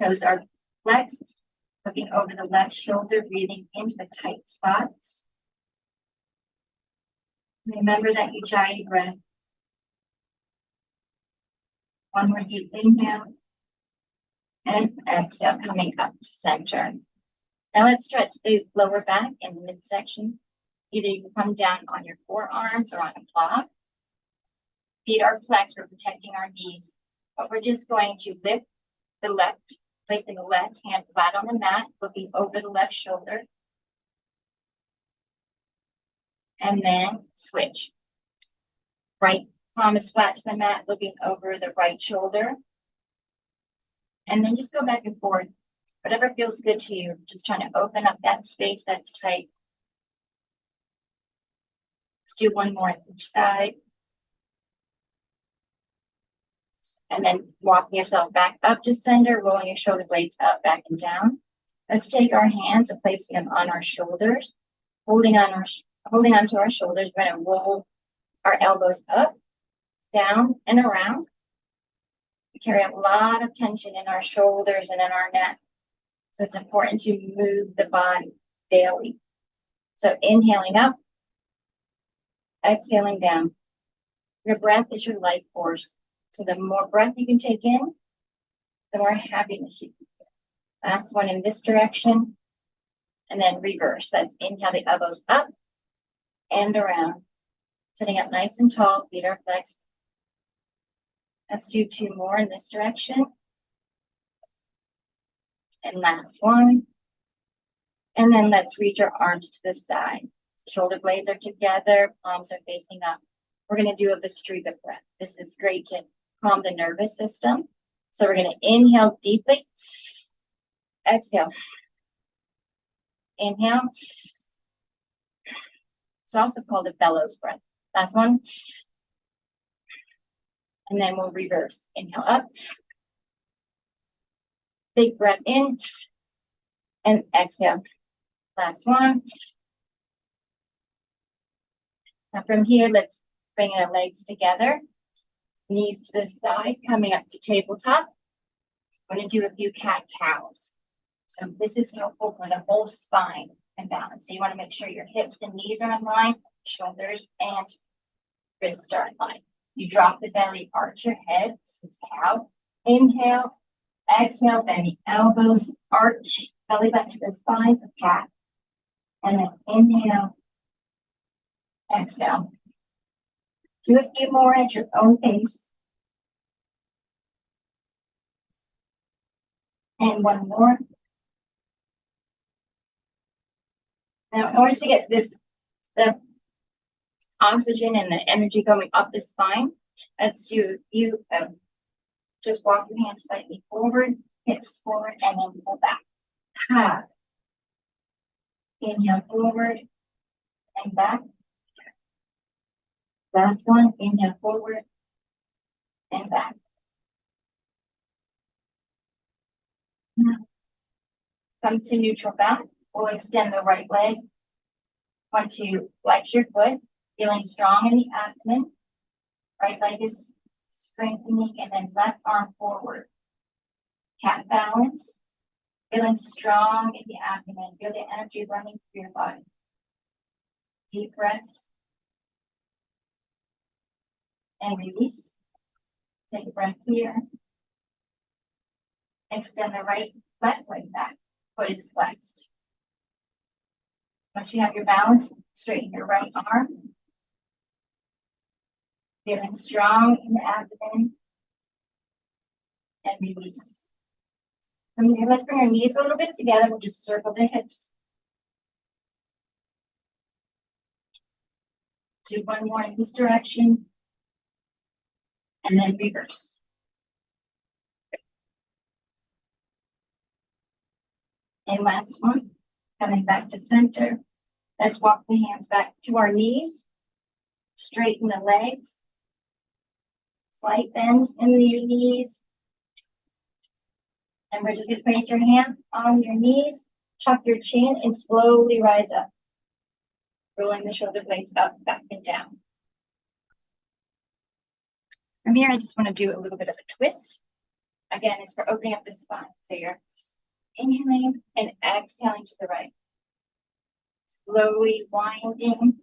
Toes are flexed, looking over the left shoulder, breathing into the tight spots. Remember that Ujjayi breath. One more deep inhale. And exhale, coming up to center. Now let's stretch the lower back in the midsection. Either you can come down on your forearms or on a block. Feet are flexed, we're protecting our knees. But we're just going to lift the left, placing the left hand flat on the mat, looking over the left shoulder. And then switch. Right palm is flat to the mat, looking over the right shoulder. And then just go back and forth. Whatever feels good to you. Just trying to open up that space that's tight. Let's do one more on each side. And then walking yourself back up to center, rolling your shoulder blades up, back and down. Let's take our hands and placing them on our shoulders. Holding onto our shoulders, we're going to roll our elbows up, down, and around. We carry a lot of tension in our shoulders and in our neck. So it's important to move the body daily. So inhaling up, exhaling down. Your breath is your life force. So the more breath you can take in, the more happiness you can get. Last one in this direction. And then reverse. That's inhale the elbows up and around. Sitting up nice and tall, feet are flexed. Let's do two more in this direction. And last one. And then let's reach our arms to the side. Shoulder blades are together, palms are facing up. We're going to do a Vastrika breath. This is great to calm the nervous system. So we're going to inhale deeply. Exhale. Inhale. It's also called a bellows breath. Last one. And then we'll reverse. Inhale up. Big breath in. And exhale. Last one. Now from here, let's bring our legs together. Knees to the side, coming up to tabletop. We're going to do a few cat-cows. So this is helpful for the whole spine and balance. So you want to make sure your hips and knees are in line, shoulders and wrists are in line. You drop the belly, arch your head. This is cow. Inhale, Exhale, bend the elbows, arch, belly button to the spine for cat. And then inhale, exhale. Do a few more at your own pace. And one more. Now, in order to get the oxygen and the energy going up the spine, let's do you just walk your hands slightly forward, hips forward, and then pull back. Ha. Inhale forward and back. Last one, inhale forward and back. Now, come to neutral back. We'll extend the right leg. Want to flex your foot, feeling strong in the abdomen. Right leg is strengthening, and then left arm forward. Cat balance. Feeling strong in the abdomen. Feel the energy running through your body. Deep breaths. And release. Take a breath here. Extend the left leg back. Foot is flexed. Once you have your balance, straighten your right arm. Feeling strong in the abdomen. And release. From here, let's bring our knees a little bit together. We'll just circle the hips. Do one more in this direction. And then reverse. And last one, coming back to center. Let's walk the hands back to our knees. Straighten the legs. Slight bend in the knees. And we're just going to place your hands on your knees. Tuck your chin and slowly rise up. Rolling the shoulder blades up, back, and down. From here, I just want to do a little bit of a twist. Again, it's for opening up the spine. So you're inhaling and exhaling to the right. Slowly winding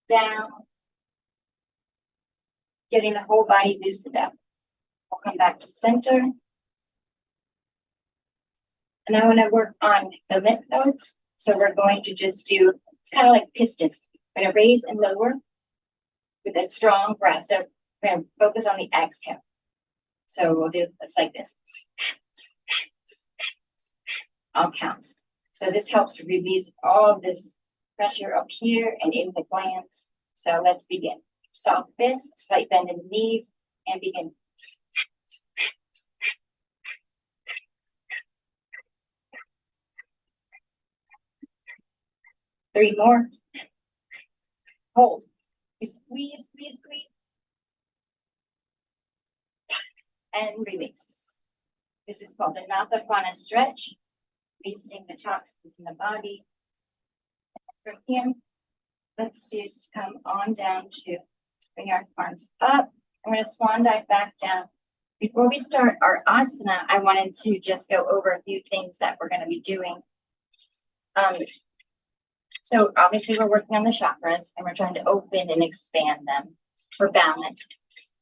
down. Getting the whole body loosened up. We'll come back to center. And I want to work on the lymph nodes. So we're going to just do, it's kind of like pistons. We're going to raise and lower with a strong breath. So we're going to focus on the exhale. So we'll do it's like this. I'll count. So this helps release all of this pressure up here and in the glands. So let's begin. Soft fist, slight bend in the knees, and begin. 3 more. Hold. You squeeze, squeeze, squeeze. And release. This is called the Natha Prana stretch. Releasing the toxins in the body. From here, let's just come on down to bring our arms up. I'm going to swan dive back down. Before we start our asana, I wanted to just go over a few things that we're going to be doing. So obviously we're working on the chakras and we're trying to open and expand them for balance.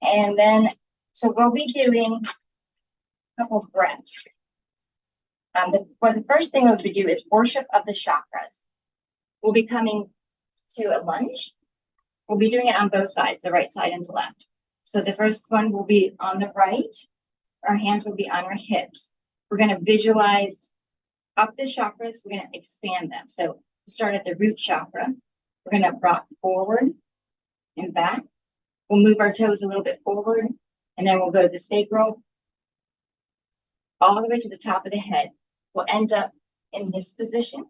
And then, so we'll be doing a couple of breaths. The first thing we'll do is worship of the chakras. We'll be coming to a lunge. We'll be doing it on both sides, the right side and the left. So the first one will be on the right. Our hands will be on our hips. We're going to visualize up the chakras. We're going to expand them. So we'll start at the root chakra. We're going to rock forward and back. We'll move our toes a little bit forward, and then we'll go to the sacral, all the way to the top of the head. We'll end up in this position,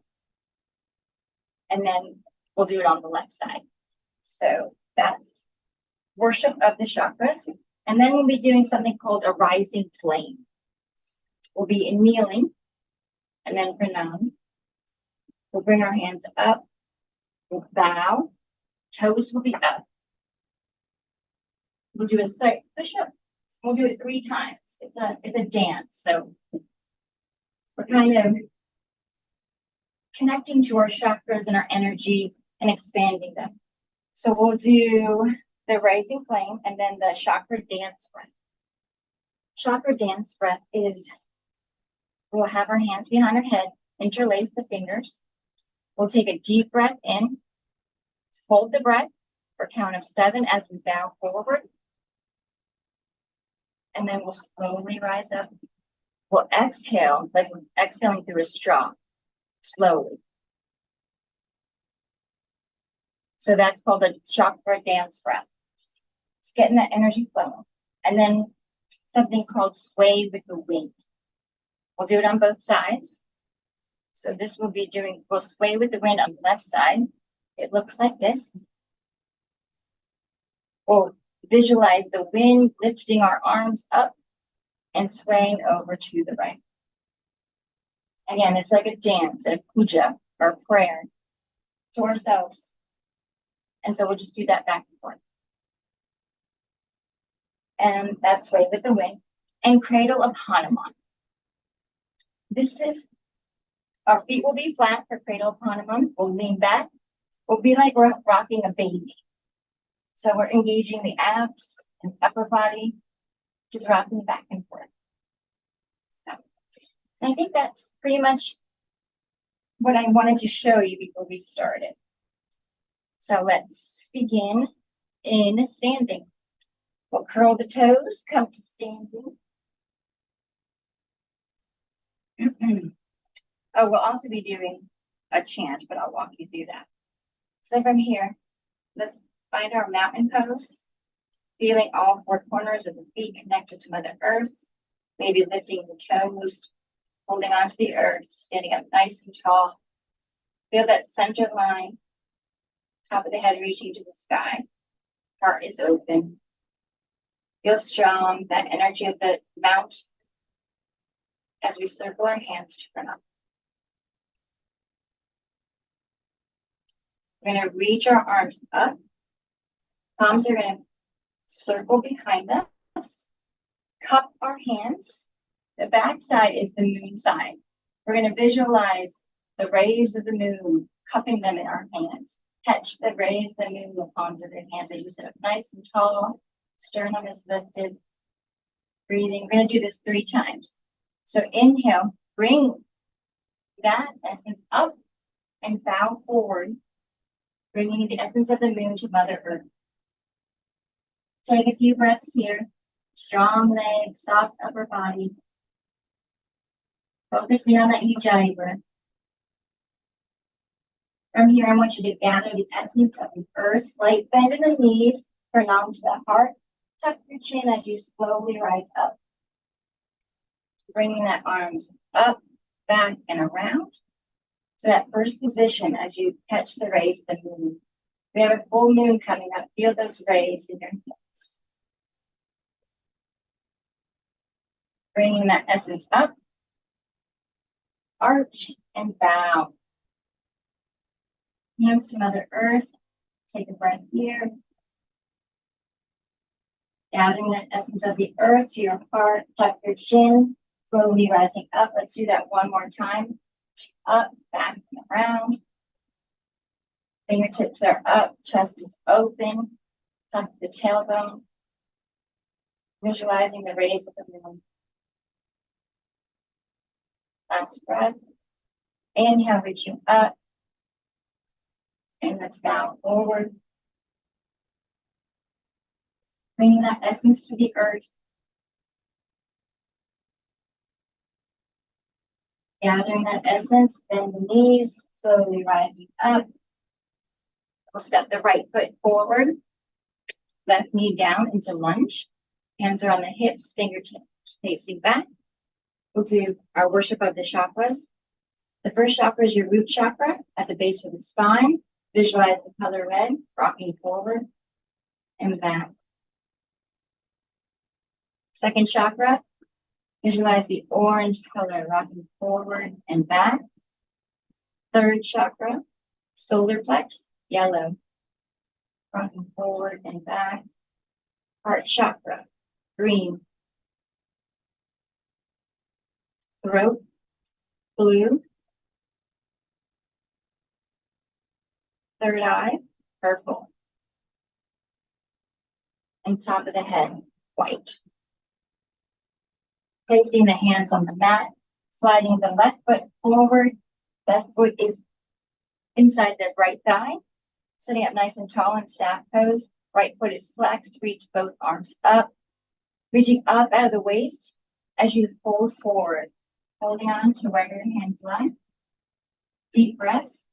and then we'll do it on the left side. So that's worship of the chakras. And then we'll be doing something called a rising flame. We'll be kneeling, and then pranam. We'll bring our hands up. We'll bow. Toes will be up. We'll do a slight push-up. We'll do it 3 times. It's a dance. So we're kind of connecting to our chakras and our energy and expanding them. So we'll do the rising flame and then the chakra dance breath. Chakra dance breath is We'll have our hands behind our head, interlace the fingers. We'll take a deep breath in, hold the breath for a count of 7 as we bow forward. And then we'll slowly rise up. We'll exhale like we're exhaling through a straw, slowly. So that's called a chakra dance breath. It's getting that energy flowing. And then something called sway with the wind. We'll do it on both sides. So this will be doing, we'll sway with the wind on the left side. It looks like this. We'll visualize the wind lifting our arms up and swaying over to the right. Again, it's like a dance, a puja or a prayer to ourselves. And so we'll just do that back and forth. And that's sway with the wind. And cradle of Hanuman. This is, our feet will be flat for cradle of Hanuman. We'll lean back. We'll be like we're rocking a baby. So we're engaging the abs and upper body, just rocking back and forth. So I think that's pretty much what I wanted to show you before we started. So let's begin in standing. We'll curl the toes, come to standing. Oh, we'll also be doing a chant, but I'll walk you through that. So from here, let's find our mountain pose, feeling all 4 corners of the feet connected to Mother Earth, maybe lifting the toes, holding onto the earth, standing up nice and tall. Feel that center line, top of the head reaching to the sky. Heart is open. Feel strong, that energy of the mount as we circle our hands to front up. We're going to reach our arms up. Palms are going to circle behind us. Cup our hands. The back side is the moon side. We're going to visualize the rays of the moon, cupping them in our hands. Catch the rays of the moon in the palms of your hands as you sit up nice and tall. Sternum is lifted. Breathing. We're going to do this 3 times. So inhale, bring that essence up and bow forward, bringing the essence of the moon to Mother Earth. Take a few breaths here. Strong legs, soft upper body. Focusing on that Ujjayi breath. From here, I want you to gather the essence of the earth. Slight bend in the knees, pranam to the heart. Tuck your chin as you slowly rise up. Bringing that arms up, back, and around. So that first position as you catch the rays of the moon. We have a full moon coming up. Feel those rays in your hands. Bringing that essence up. Arch and bow. Hands to Mother Earth. Take a breath here. Gathering that essence of the earth to your heart. Tuck your chin. Slowly rising up. Let's do that one more time. Up, back, and around. Fingertips are up. Chest is open. Tuck the tailbone. Visualizing the rays of the moon. Last breath. Inhale, reaching up. And let's bow forward. Bringing that essence to the earth. Gathering that essence, bend the knees, slowly rising up. We'll step the right foot forward, left knee down into lunge. Hands are on the hips, fingertips facing back. We'll do our worship of the chakras. The first chakra is your root chakra at the base of the spine. Visualize the color red, rocking forward and back. Second chakra, visualize the orange color, rocking forward and back. Third chakra, solar plex, yellow, rocking forward and back. Heart chakra, green. Throat, blue. Third eye, purple. And top of the head, white. Placing the hands on the mat, Sliding the left foot forward. Left foot is inside the right thigh. Sitting up nice and tall in staff pose. Right foot is flexed. Reach both arms up. Reaching up out of the waist as you fold forward. Holding on to where your hands lie. Deep breaths.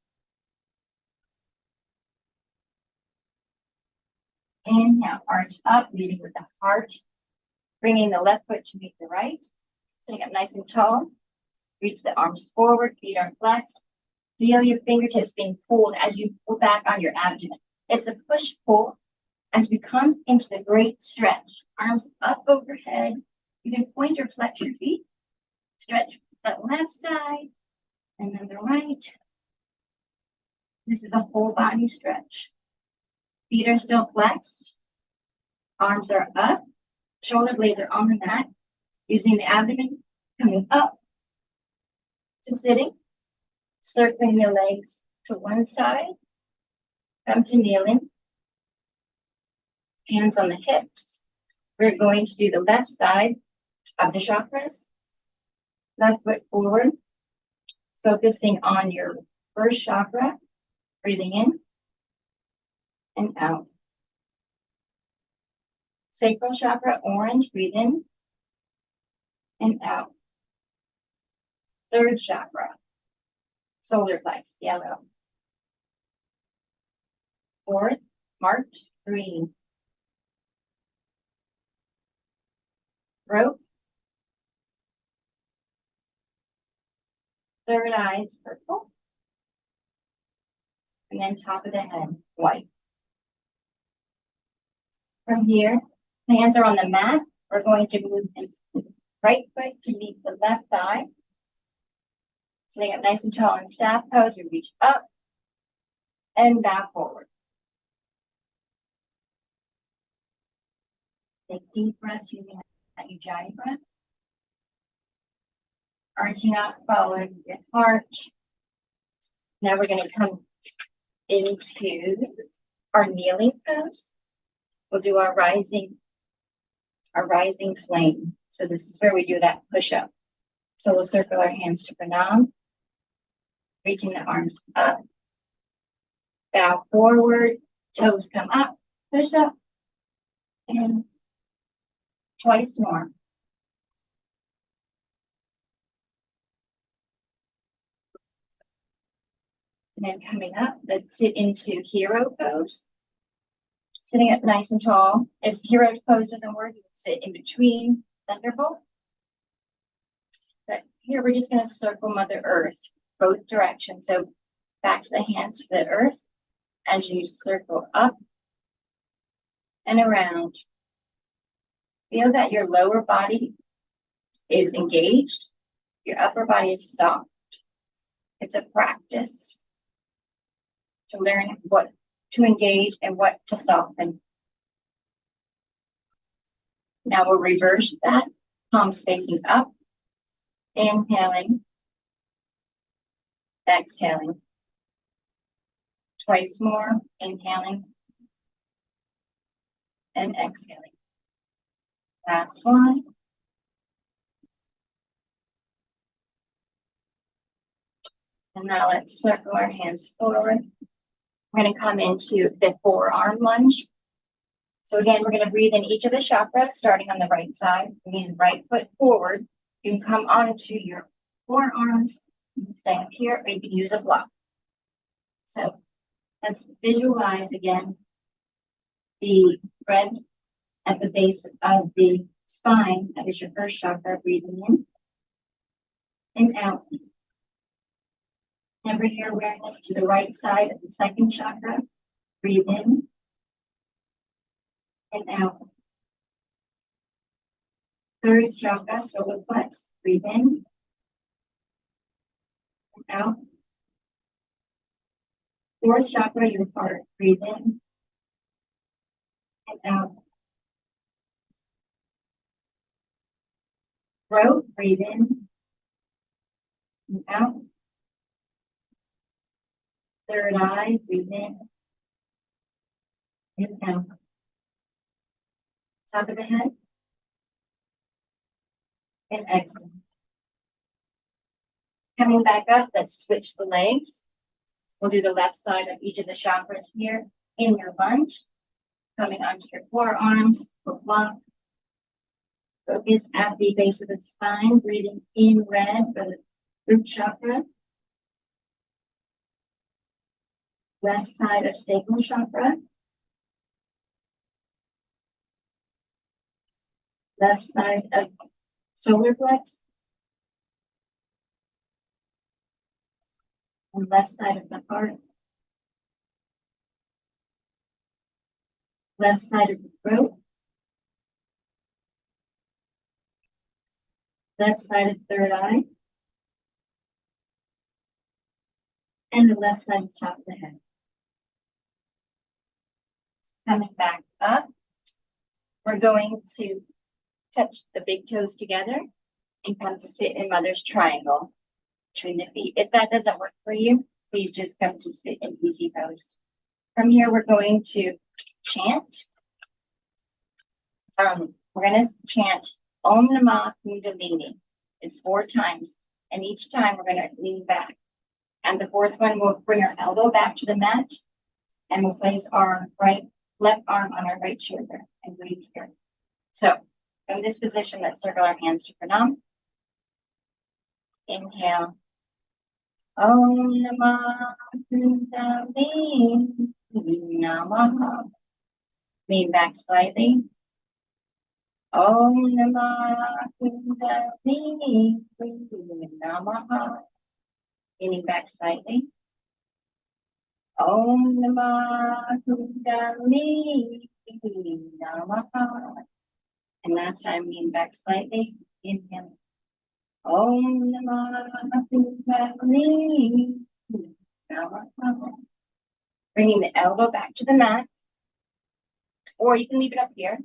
Inhale, arch up, leading with the heart. Bringing the left foot to meet the right. Sitting up nice and tall. Reach the arms forward, feet are flexed. Feel your fingertips being pulled as you pull back on your abdomen. It's a push-pull as we come into the great stretch. Arms up overhead. You can point or flex your feet. Stretch the left side and then the right. This is a whole body stretch. Feet are still flexed. Arms are up. Shoulder blades are on the mat. Using the abdomen, coming up to sitting. Circling the legs to one side. Come to kneeling. Hands on the hips. We're going to do the left side of the chakras. Left foot forward. Focusing on your first chakra. Breathing in and out. Sacral chakra, orange, breathe in and out. Third chakra, solar plex, yellow. Fourth, marked, green. Throat. Third eye is purple. And then top of the head, white. From here, hands are on the mat. We're going to move the right foot to meet the left thigh. Sitting up nice and tall in staff pose, we reach up and back forward. Take deep breaths using that Ujjayi breath. Arching up, following your arch. Now we're going to come into our kneeling pose. We'll do our rising flame. So this is where we do that push up. So we'll circle our hands to pranam, reaching the arms up, bow forward, toes come up, push up, and twice more. And then coming up, let's sit into hero pose. Sitting up nice and tall. If hero pose doesn't work, you can sit in between thunderbolt. But here we're just going to circle Mother Earth, both directions. So back to the hands to the earth as you circle up and around. Feel that your lower body is engaged. Your upper body is soft. It's a practice to learn what to engage and what to soften. Now we'll reverse that, palms facing up, inhaling, exhaling. Twice more, inhaling and exhaling. Last one. And now let's circle our hands forward. We're going to come into the forearm lunge. So again, we're going to breathe in each of the chakras, starting on the right side. Again, right foot forward. You can come onto your forearms. You can stay up here, or you can use a block. So let's visualize again the red at the base of the spine. That is your first chakra. Breathing in and out. Now bring your awareness to the right side of the second chakra. Breathe in and out. Third chakra, solar plex. Breathe in and out. Fourth chakra, your heart. Breathe in and out. Throat. Breathe in and out. Third eye, breathe in and out. Top of the head and exhale. Coming back up, let's switch the legs. We'll do the left side of each of the chakras here in your lunge. Coming onto your forearms for block. Focus at the base of the spine, breathing in red for the root chakra. Left side of sacral chakra. Left side of solar plex. And left side of the heart. Left side of the throat. Left side of third eye. And the left side of top of the head. Coming back up, we're going to touch the big toes together and come to sit in Mother's Triangle between the feet. If that doesn't work for you, please just come to sit in easy pose. From here, we're going to chant. We're going to chant Om Namah Kundalini. It's 4 times, and each time we're going to lean back. And the fourth one, we'll bring our elbow back to the mat, and we'll place our left arm on our right shoulder and breathe here. So, from this position, let's circle our hands to pranam. Inhale. Om Namah Kundalini Namaha. Lean back slightly. Om Namah Kundalini Namaha. Leaning back slightly. Om Namah Kundalini Namaha. And last time, lean back slightly. Inhale. Om Namah Kundalini Namaha. Bringing the elbow back to the mat, or you can leave it up here,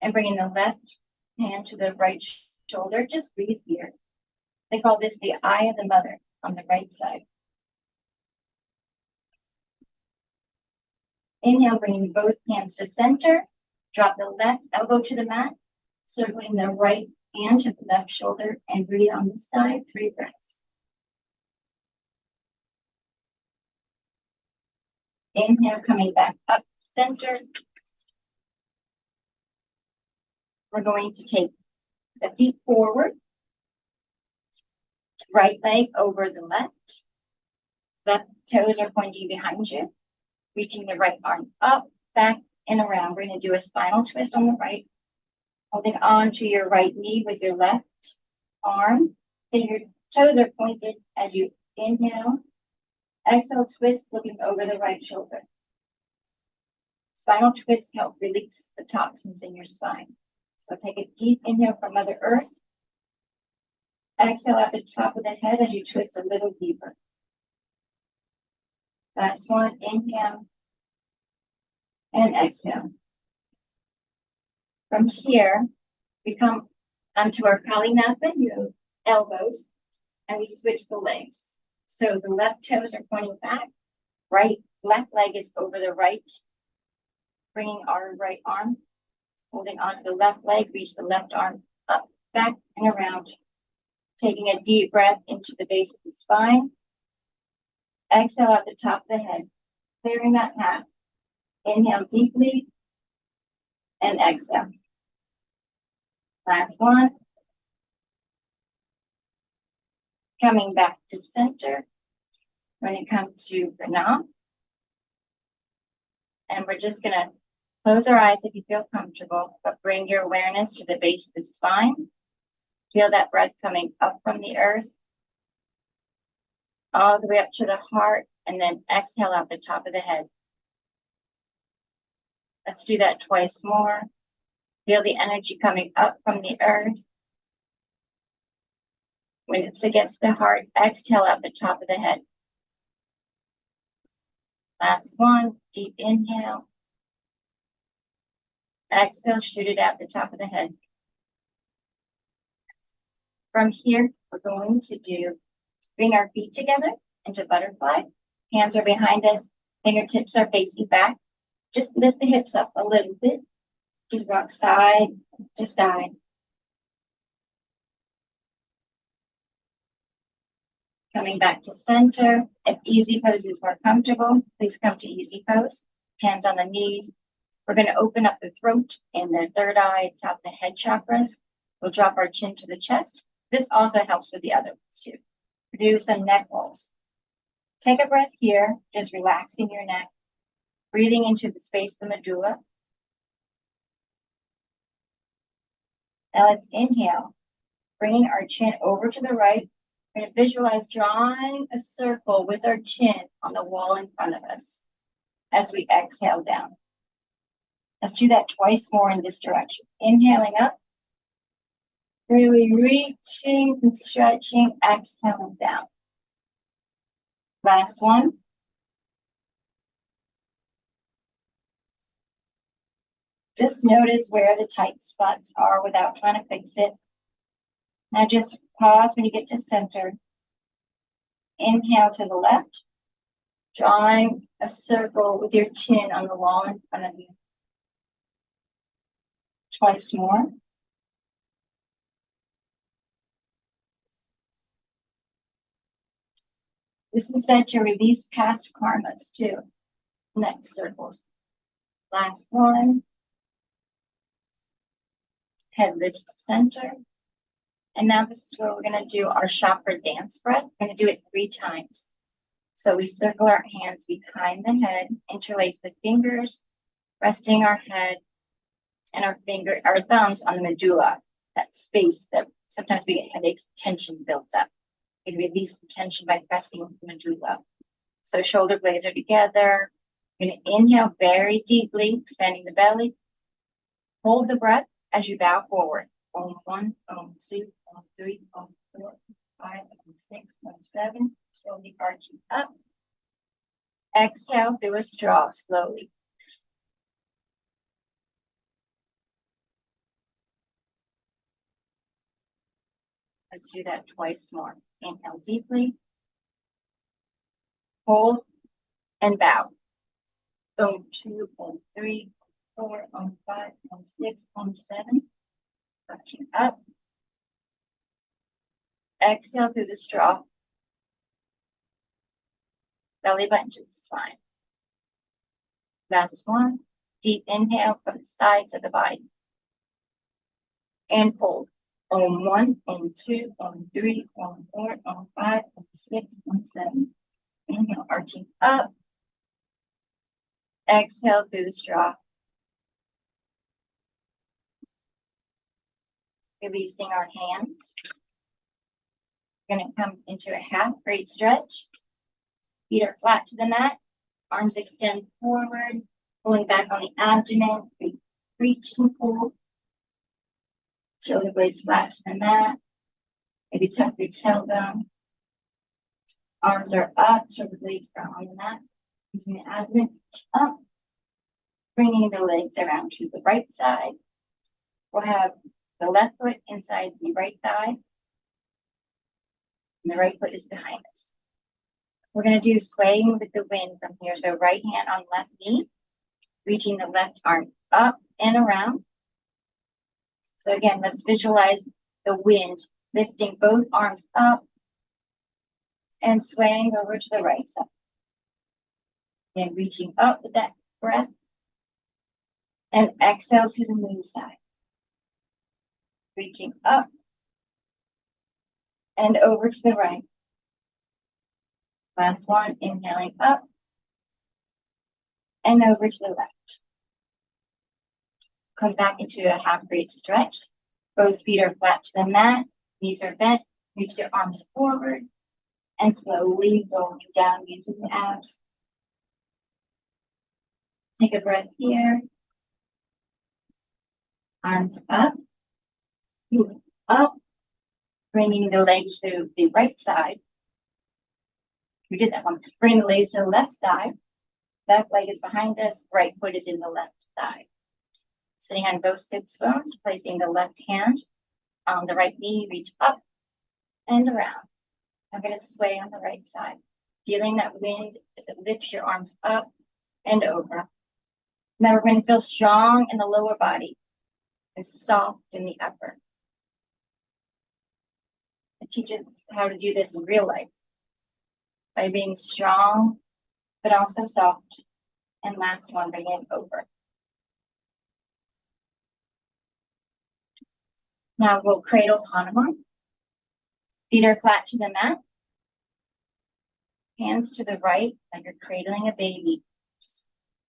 and bringing the left hand to the right shoulder. Just breathe here. They call this the eye of the mother on the right side. Inhale, bringing both hands to center. Drop the left elbow to the mat, circling the right hand to the left shoulder, and breathe on this side, 3 breaths. Inhale, coming back up center. We're going to take the feet forward, right leg over the left. Left toes are pointing behind you, reaching the right arm up, back, and around. We're going to do a spinal twist on the right, holding on to your right knee with your left arm. Finger toes are pointed as you inhale. Exhale, twist, looking over the right shoulder. Spinal twists help release the toxins in your spine. So take a deep inhale from Mother Earth. Exhale at the top of the head as you twist a little deeper. Last one, inhale and exhale. From here, we come onto our Kalinatha, elbows, and we switch the legs. So the left toes are pointing back, left leg is over the right, bringing our right arm, holding onto the left leg, reach the left arm up, back, and around. Taking a deep breath into the base of the spine. Exhale at the top of the head, clearing that path. Inhale deeply, and exhale. Last one. Coming back to center. We're going to come to pranam. And we're just going to close our eyes if you feel comfortable, but bring your awareness to the base of the spine. Feel that breath coming up from the earth, all the way up to the heart, and then exhale out the top of the head. Let's do that twice more. Feel the energy coming up from the earth. When it's against the heart, exhale out the top of the head. Last one, deep inhale. Exhale, shoot it out the top of the head. From here, we're going to bring our feet together into butterfly. Hands are behind us, fingertips are facing back. Just lift the hips up a little bit. Just rock side to side. Coming back to center. If easy pose is more comfortable, please come to easy pose. Hands on the knees. We're going to open up the throat and the third eye, top of the head chakras. We'll drop our chin to the chest. This also helps with the other ones too. Do some neck rolls. Take a breath here, just relaxing your neck, breathing into the space of the medulla. Now let's inhale, bringing our chin over to the right. We're going to visualize drawing a circle with our chin on the wall in front of us as we exhale down. Let's do that twice more in this direction. Inhaling up, really reaching and stretching, exhaling down. Last one. Just notice where the tight spots are without trying to fix it. Now just pause when you get to center. Inhale to the left, drawing a circle with your chin on the wall in front of you. Twice more. This is said to release past karmas too. Next circles. Last one. Head lifts to center. And now this is where we're going to do our chakra dance breath. We're going to do it 3 times. So we circle our hands behind the head, interlace the fingers, resting our head and our thumbs on the medulla, that space that sometimes we get headaches, tension builds up. We release the tension by pressing the medulla. So shoulder blades are together. You're going to inhale very deeply, expanding the belly. Hold the breath as you bow forward. Om 1, Om 2, Om 3, Om 4, 5, Om 6, Om 7. Slowly arching up. Exhale through a straw slowly. Let's do that twice more. Inhale deeply. Hold and bow. Om 2, Om 3, Om 4, Om 5, Om 6, Om 7. Arching up. Exhale through the straw. Belly button to the spine. Last one. Deep inhale from the sides of the body. And hold. Om 1, Om 2, Om 3, Om 4, Om 5, Om 6, Om 7. Inhale, arching up. Exhale through the straw. Releasing our hands. We're going to come into a half great stretch. Feet are flat to the mat. Arms extend forward, pulling back on the abdomen. Reach and pull. Shoulder blades flat to the mat. Maybe tuck your tailbone. Arms are up, shoulder blades are on the mat. Using the abdomen, up. Bringing the legs around to the right side. We'll have the left foot inside the right thigh. And the right foot is behind us. We're going to do swaying with the wind from here. So right hand on left knee, reaching the left arm up and around. So again, let's visualize the wind lifting both arms up and swaying over to the right side. And reaching up with that breath. And exhale to the moon side. Reaching up and over to the right. Last one, inhaling up and over to the left. Come back into a half great stretch. Both feet are flat to the mat, knees are bent. Reach your arms forward and slowly going down using the abs. Take a breath here. Arms up. Moving up. Bringing the legs to the right side. We did that one. Bring the legs to the left side. Left leg is behind us. Right foot is in the left thigh. Sitting on both sits bones, placing the left hand on the right knee. Reach up and around. I'm going to sway on the right side. Feeling that wind as it lifts your arms up and over. Now we're going to feel strong in the lower body and soft in the upper. It teaches us how to do this in real life. by being strong, but also soft. And last one, bring it over. Now we'll cradle Hanuman. Feet are flat to the mat. Hands to the right, like you're cradling a baby. Just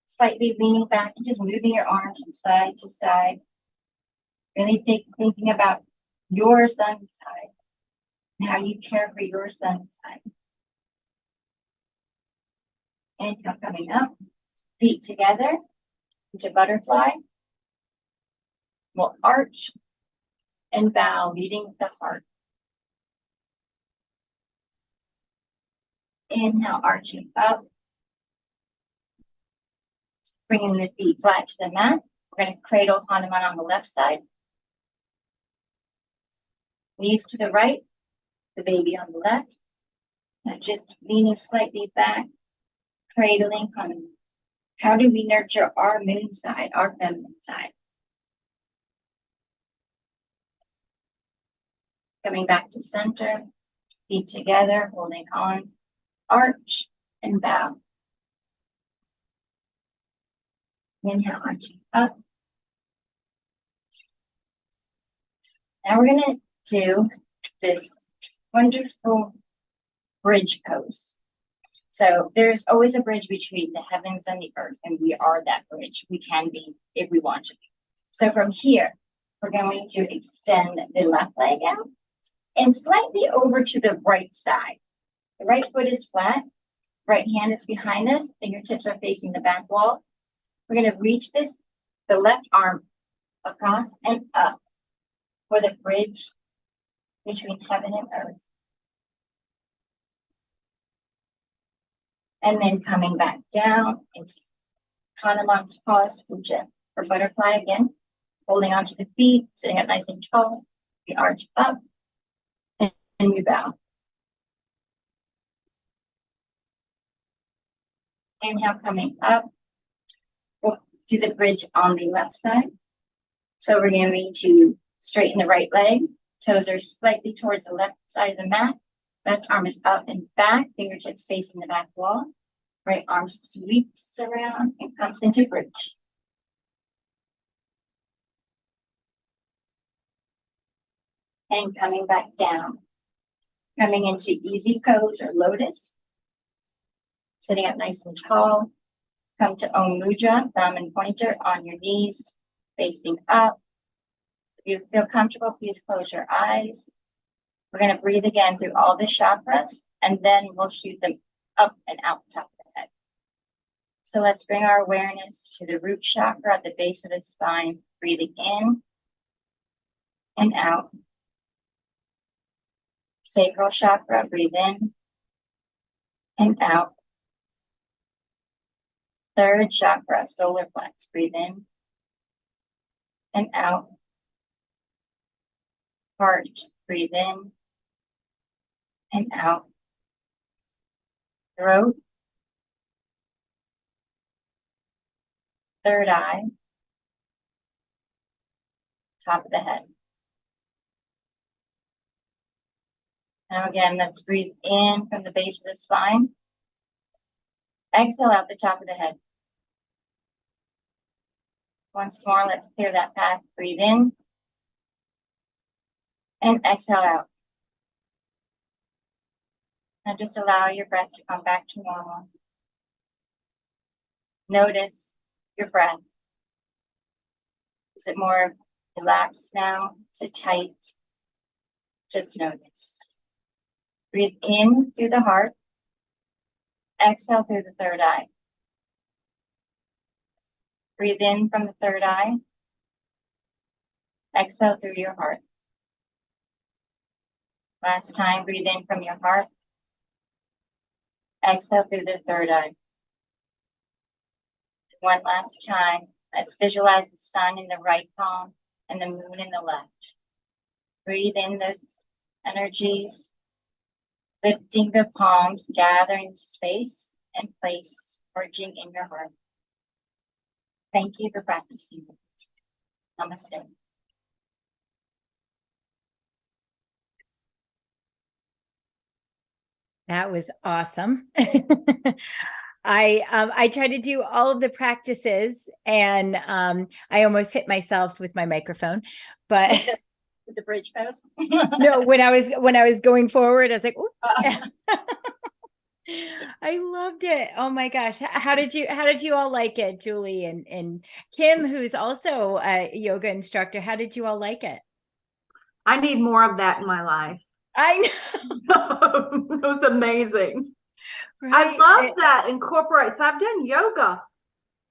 slightly leaning back and just moving your arms from side to side. Really thinking about your sun side and how you care for your sun side. Inhale, coming up, feet together into butterfly. We'll arch and bow, leading with the heart. Inhale, arching up. Bringing the feet flat to the mat. We're going to cradle Hanuman on the left side. Knees to the right, the baby on the left. And just leaning slightly back, cradling Hanuman. How do we nurture our moon side, our feminine side? Coming back to center, feet together, holding on, arch and bow. Inhale, arching up. Now we're going to do this wonderful bridge pose. So there's always a bridge between the heavens and the earth, and we are that bridge. We can be if we want to be. So from here, we're going to extend the left leg out and slightly over to the right side. The right foot is flat, right hand is behind us, fingertips are facing the back wall. We're going to reach the left arm across and up for the bridge between heaven and earth. And then coming back down into Hanuman's pause puja for butterfly again. Holding onto the feet, sitting up nice and tall. We arch up and we bow. Inhale, coming up. We'll do the bridge on the left side. So we're going to straighten the right leg. Toes are slightly towards the left side of the mat. Left arm is up and back, fingertips facing the back wall. Right arm sweeps around and comes into bridge. And coming back down. Coming into easy pose or lotus. Sitting up nice and tall. Come to Om Mudra, thumb and pointer on your knees, facing up. If you feel comfortable, please close your eyes. We're going to breathe again through all the chakras, and then we'll shoot them up and out the top of the head. So let's bring our awareness to the root chakra at the base of the spine, breathing in and out. Sacral chakra, breathe in and out. Third chakra, solar plex, breathe in and out. Heart, breathe in and out. Throat. Third eye. Top of the head. Now again, let's breathe in from the base of the spine. Exhale out the top of the head. Once more, let's clear that path. Breathe in and exhale out. Now just allow your breath to come back to normal. Notice your breath. Is it more relaxed now? Is it tight? Just notice. Breathe in through the heart. Exhale through the third eye. Breathe in from the third eye. Exhale through your heart. Last time, breathe in from your heart. Exhale through the third eye. One last time, let's visualize the sun in the right palm and the moon in the left. Breathe in those energies, lifting the palms, gathering space and place, merging in your heart. Thank you for practicing. Namaste. That was awesome. I tried to do all of the practices, and I almost hit myself with my microphone, but With the bridge pose. no, when I was going forward, I was like, "Oop." I loved it. Oh my gosh. How did you all like it, Julie and Kim, who's also a yoga instructor? How did you all like it? I need more of that in my life. I know. It was amazing. Right? I love that incorporate. So I've done yoga.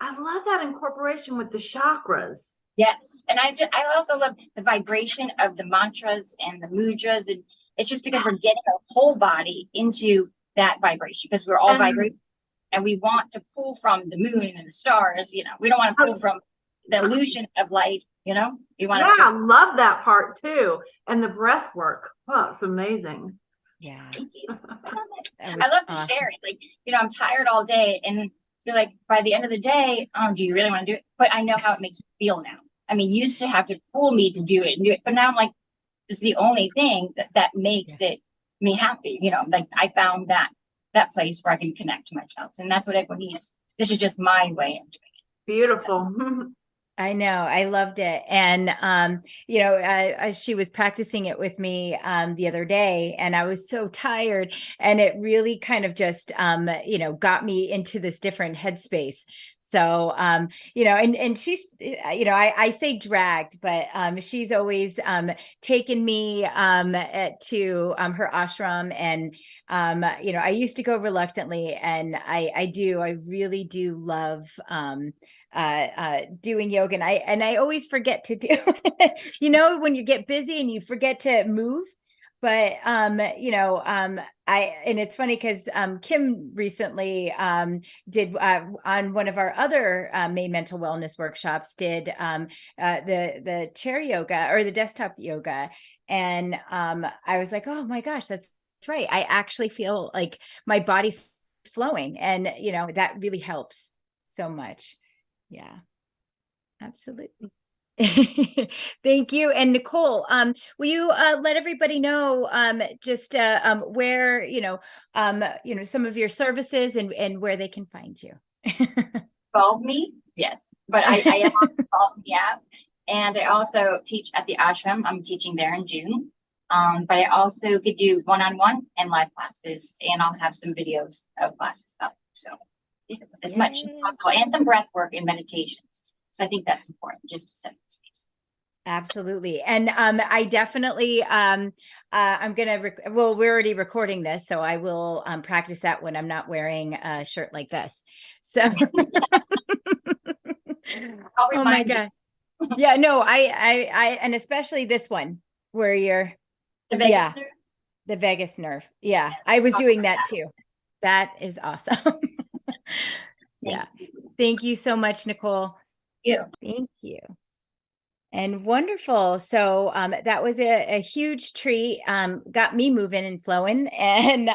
I love that incorporation with the chakras. Yes, and I also love the vibration of the mantras and the mudras, and it's just because we're getting our whole body into that vibration, because we're all vibrating, and we want to pull from the moon and the stars. We don't want to pull from the illusion of life. You want to. I love that part too, and the breath work. Oh, it's amazing. Yeah, I love to share it. Like, I'm tired all day, and you're like, by the end of the day, do you really want to do it? But I know how it makes me feel now. I mean, used to have to pull me to do it, but now I'm like, this is the only thing that makes it me happy. Like I found that place where I can connect to myself, and that's what everyone needs. This is just my way of doing it. Beautiful. I know. I loved it. And, she was practicing it with me the other day, and I was so tired, and it really kind of just, got me into this different headspace. So, and she's, I say dragged, but she's always taken me to her ashram. And, I used to go reluctantly, and I really do love doing yoga, and I always forget to do it. When you get busy and you forget to move. But and it's funny because Kim recently did on one of our other May mental wellness workshops, did the chair yoga or the desktop yoga, and I was like, oh my gosh, that's right. I actually feel like my body's flowing, and that really helps so much. Yeah, absolutely. Thank you. And Nicole, will you let everybody know just where, some of your services and where they can find you? EvolvMe, yes. But I am on the EvolvMe app, and I also teach at the ashram. I'm teaching there in June. But I also could do one-on-one and live classes, and I'll have some videos of classes up. So as much as possible, and some breath work and meditations. So I think that's important, just to set the space. Absolutely. And I definitely, I'm going to, we're already recording this, so I will practice that when I'm not wearing a shirt like this. So, oh my God. Yeah, no, I, and especially this one where you're, the Vegas nerve. The vagus nerve. Yeah, yes, I was doing that too. That is awesome. Yeah. Thank you so much, Nicole. Thank you. And wonderful. So that was a huge treat. Got me moving and flowing. And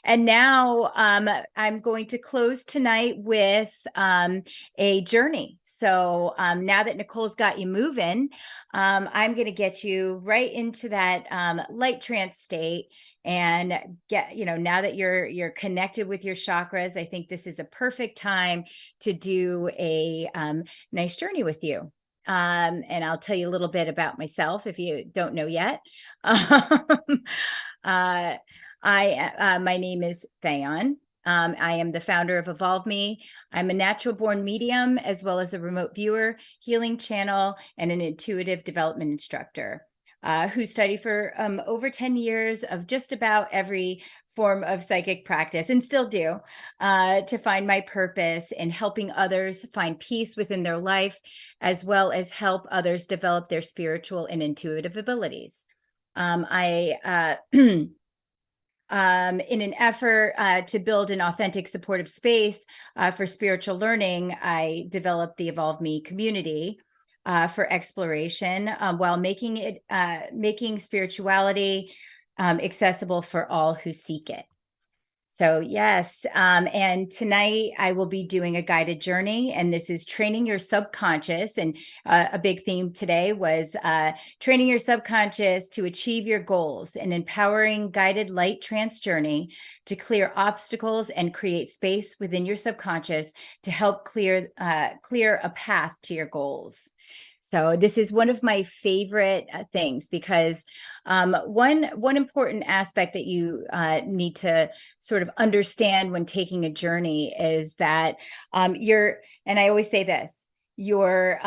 now I'm going to close tonight with a journey. So now that Nicole's got you moving, I'm going to get you right into that light trance state. And get, now that you're connected with your chakras, I think this is a perfect time to do a nice journey with you. And I'll tell you a little bit about myself if you don't know yet. My name is Theon. I am the founder of EvolvMe. I'm a natural born medium, as well as a remote viewer, healing channel, and an intuitive development instructor. Who studied for over 10 years of just about every form of psychic practice, and still do, to find my purpose in helping others find peace within their life, as well as help others develop their spiritual and intuitive abilities. In an effort to build an authentic, supportive space for spiritual learning, I developed the EvolvMe community for exploration, while making spirituality accessible for all who seek it. So yes, and tonight I will be doing a guided journey, and this is training your subconscious. And a big theme today was training your subconscious to achieve your goals, an empowering guided light trance journey to clear obstacles and create space within your subconscious to help clear a path to your goals. So this is one of my favorite things, because one important aspect that you need to sort of understand when taking a journey is that and I always say this, your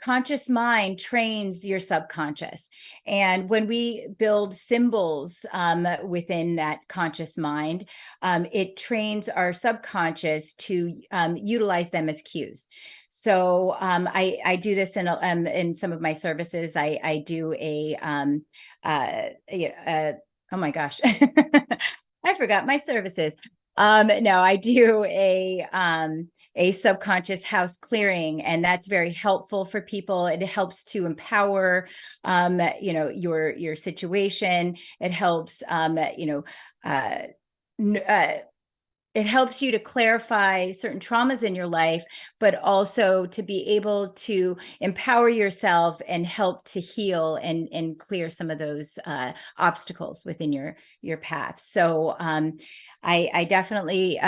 conscious mind trains your subconscious. And when we build symbols within that conscious mind, it trains our subconscious to utilize them as cues. So I do this in some of my services. I do oh my gosh, I forgot my services. No, I do a subconscious house clearing, and that's very helpful for people. It helps to empower, your situation. It helps, it helps you to clarify certain traumas in your life, but also to be able to empower yourself and help to heal and clear some of those obstacles within your path. So I definitely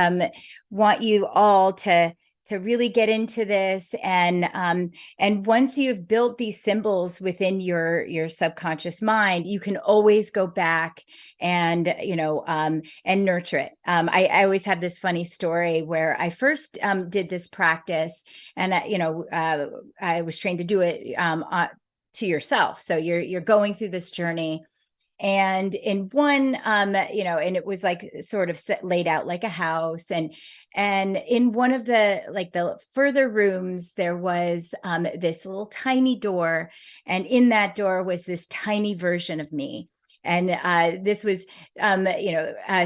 want you all to really get into this, and once you've built these symbols within your subconscious mind, you can always go back and and nurture it. I always have this funny story where I first did this practice, and I was trained to do it to yourself. So you're going through this journey. And in one, and it was like sort of laid out like a house, and in one of the further rooms, there was this little tiny door, and in that door was this tiny version of me. And this was,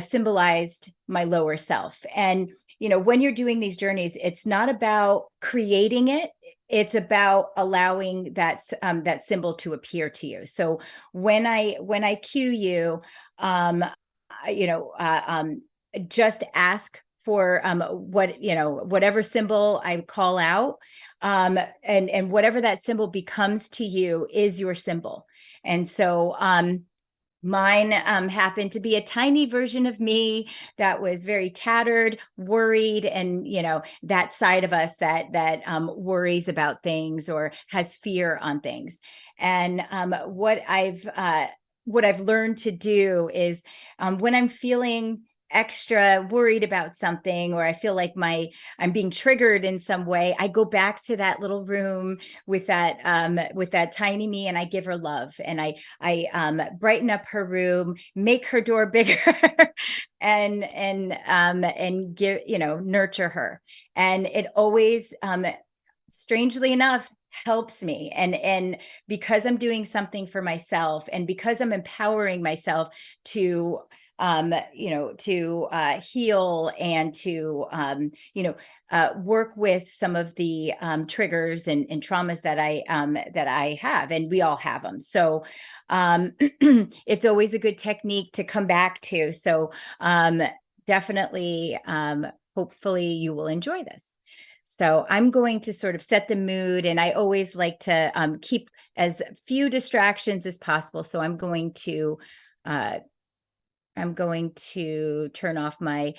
symbolized my lower self. And, when you're doing these journeys, it's not about creating it. It's about allowing that symbol to appear to you. So when I cue you, just ask for whatever symbol I call out, and whatever that symbol becomes to you is your symbol. And so mine happened to be a tiny version of me that was very tattered, worried, and that side of us that worries about things or has fear on things. And what I've learned to do is when I'm feeling extra worried about something, or I feel like I'm being triggered in some way, I go back to that little room with that tiny me, and I give her love, and I brighten up her room, make her door bigger, and give, nurture her. And it always, strangely enough, helps me. And because I'm doing something for myself, and because I'm empowering myself to heal and to work with some of the triggers and traumas that I have, and we all have them. So it's always a good technique to come back to. So definitely, hopefully you will enjoy this. So I'm going to sort of set the mood, and I always like to keep as few distractions as possible. So I'm going to turn off my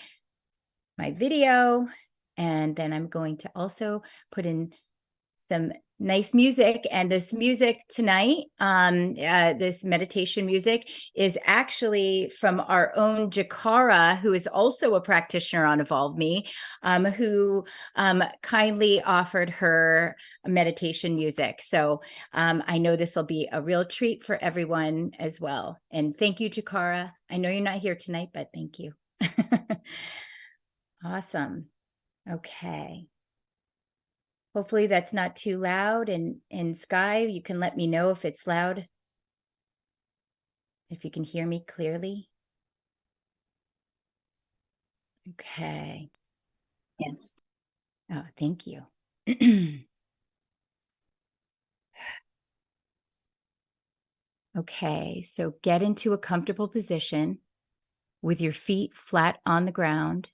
video, and then I'm going to also put in some nice music. And this music tonight, this meditation music, is actually from our own Chakra, who is also a practitioner on EvolvMe, who kindly offered her meditation music. So I know this will be a real treat for everyone as well. And thank you, Chakra. I know you're not here tonight, but thank you. Awesome. Okay. Hopefully that's not too loud. And Sky, you can let me know if it's loud, if you can hear me clearly. Okay. Yes. Oh, thank you. Okay, so get into a comfortable position with your feet flat on the ground.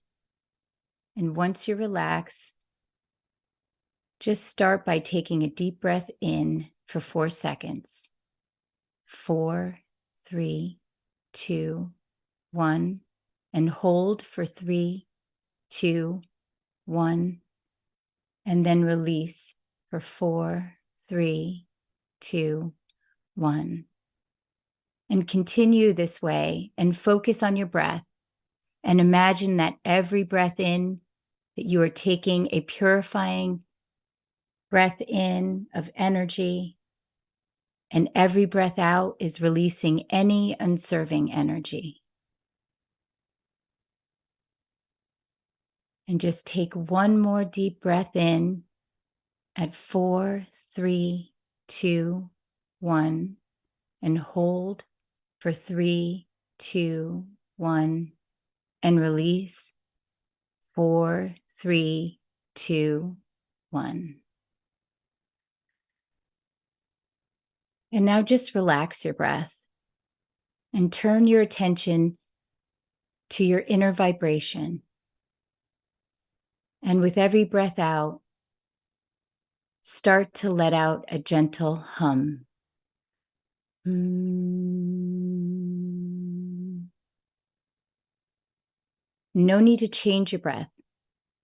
And once you relax, just start by taking a deep breath in for 4 seconds. 4, 3, 2, 1, and hold for 3, 2, 1, and then release for 4, 3, 2, 1. And continue this way and focus on your breath and imagine that every breath in that you are taking a purifying breath in of energy, and every breath out is releasing any unserving energy. And just take one more deep breath in at 4, 3, 2, 1, and hold for 3, 2, 1, and release 4, 3, 2, 1. And now just relax your breath and turn your attention to your inner vibration. And with every breath out, start to let out a gentle hum. No need to change your breath.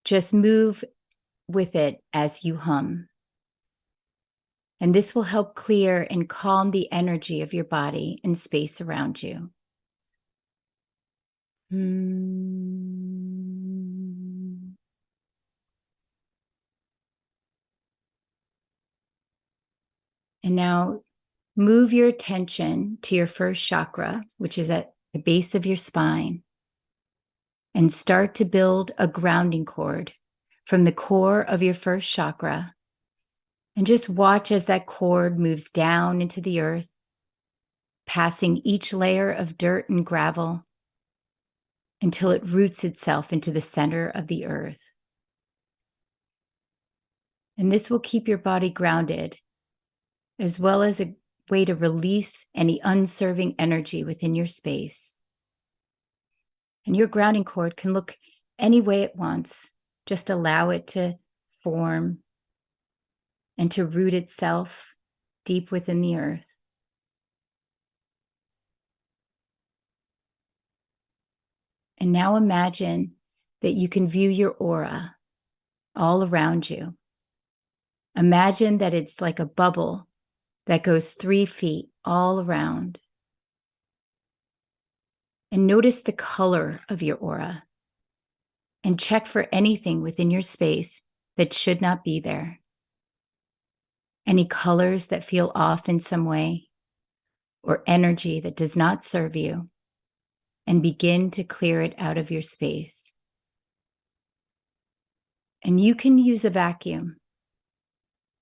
Just move with it as you hum. And this will help clear and calm the energy of your body and space around you. And now move your attention to your first chakra, which is at the base of your spine, and start to build a grounding cord from the core of your first chakra. And just watch as that cord moves down into the earth, passing each layer of dirt and gravel until it roots itself into the center of the earth. And this will keep your body grounded, as well as a way to release any unserving energy within your space. And your grounding cord can look any way it wants. Just allow it to form and to root itself deep within the earth. And now imagine that you can view your aura all around you. Imagine that it's like a bubble that goes 3 feet all around. And notice the color of your aura. And check for anything within your space that should not be there. Any colors that feel off in some way, or energy that does not serve you, and begin to clear it out of your space. And you can use a vacuum.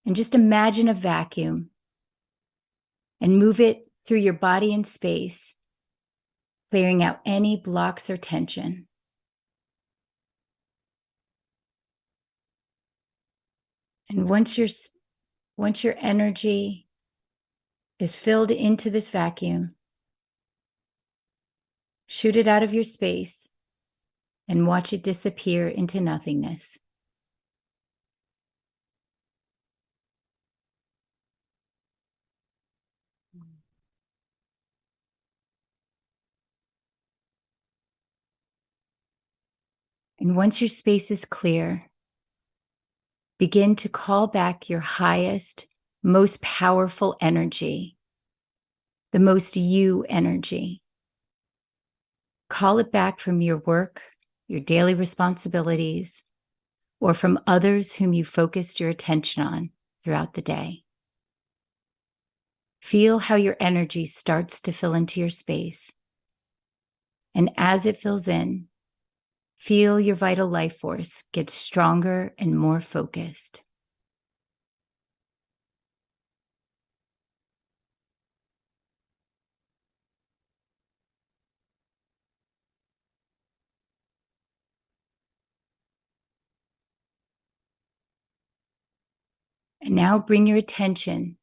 And just imagine a vacuum and move it through your body and space, clearing out any blocks or tension. And once your energy is filled into this vacuum, shoot it out of your space and watch it disappear into nothingness. And once your space is clear, begin to call back your highest, most powerful energy, the most you energy. Call it back from your work, your daily responsibilities, or from others whom you focused your attention on throughout the day. Feel how your energy starts to fill into your space. And as it fills in, feel your vital life force get stronger and more focused. And now bring your attention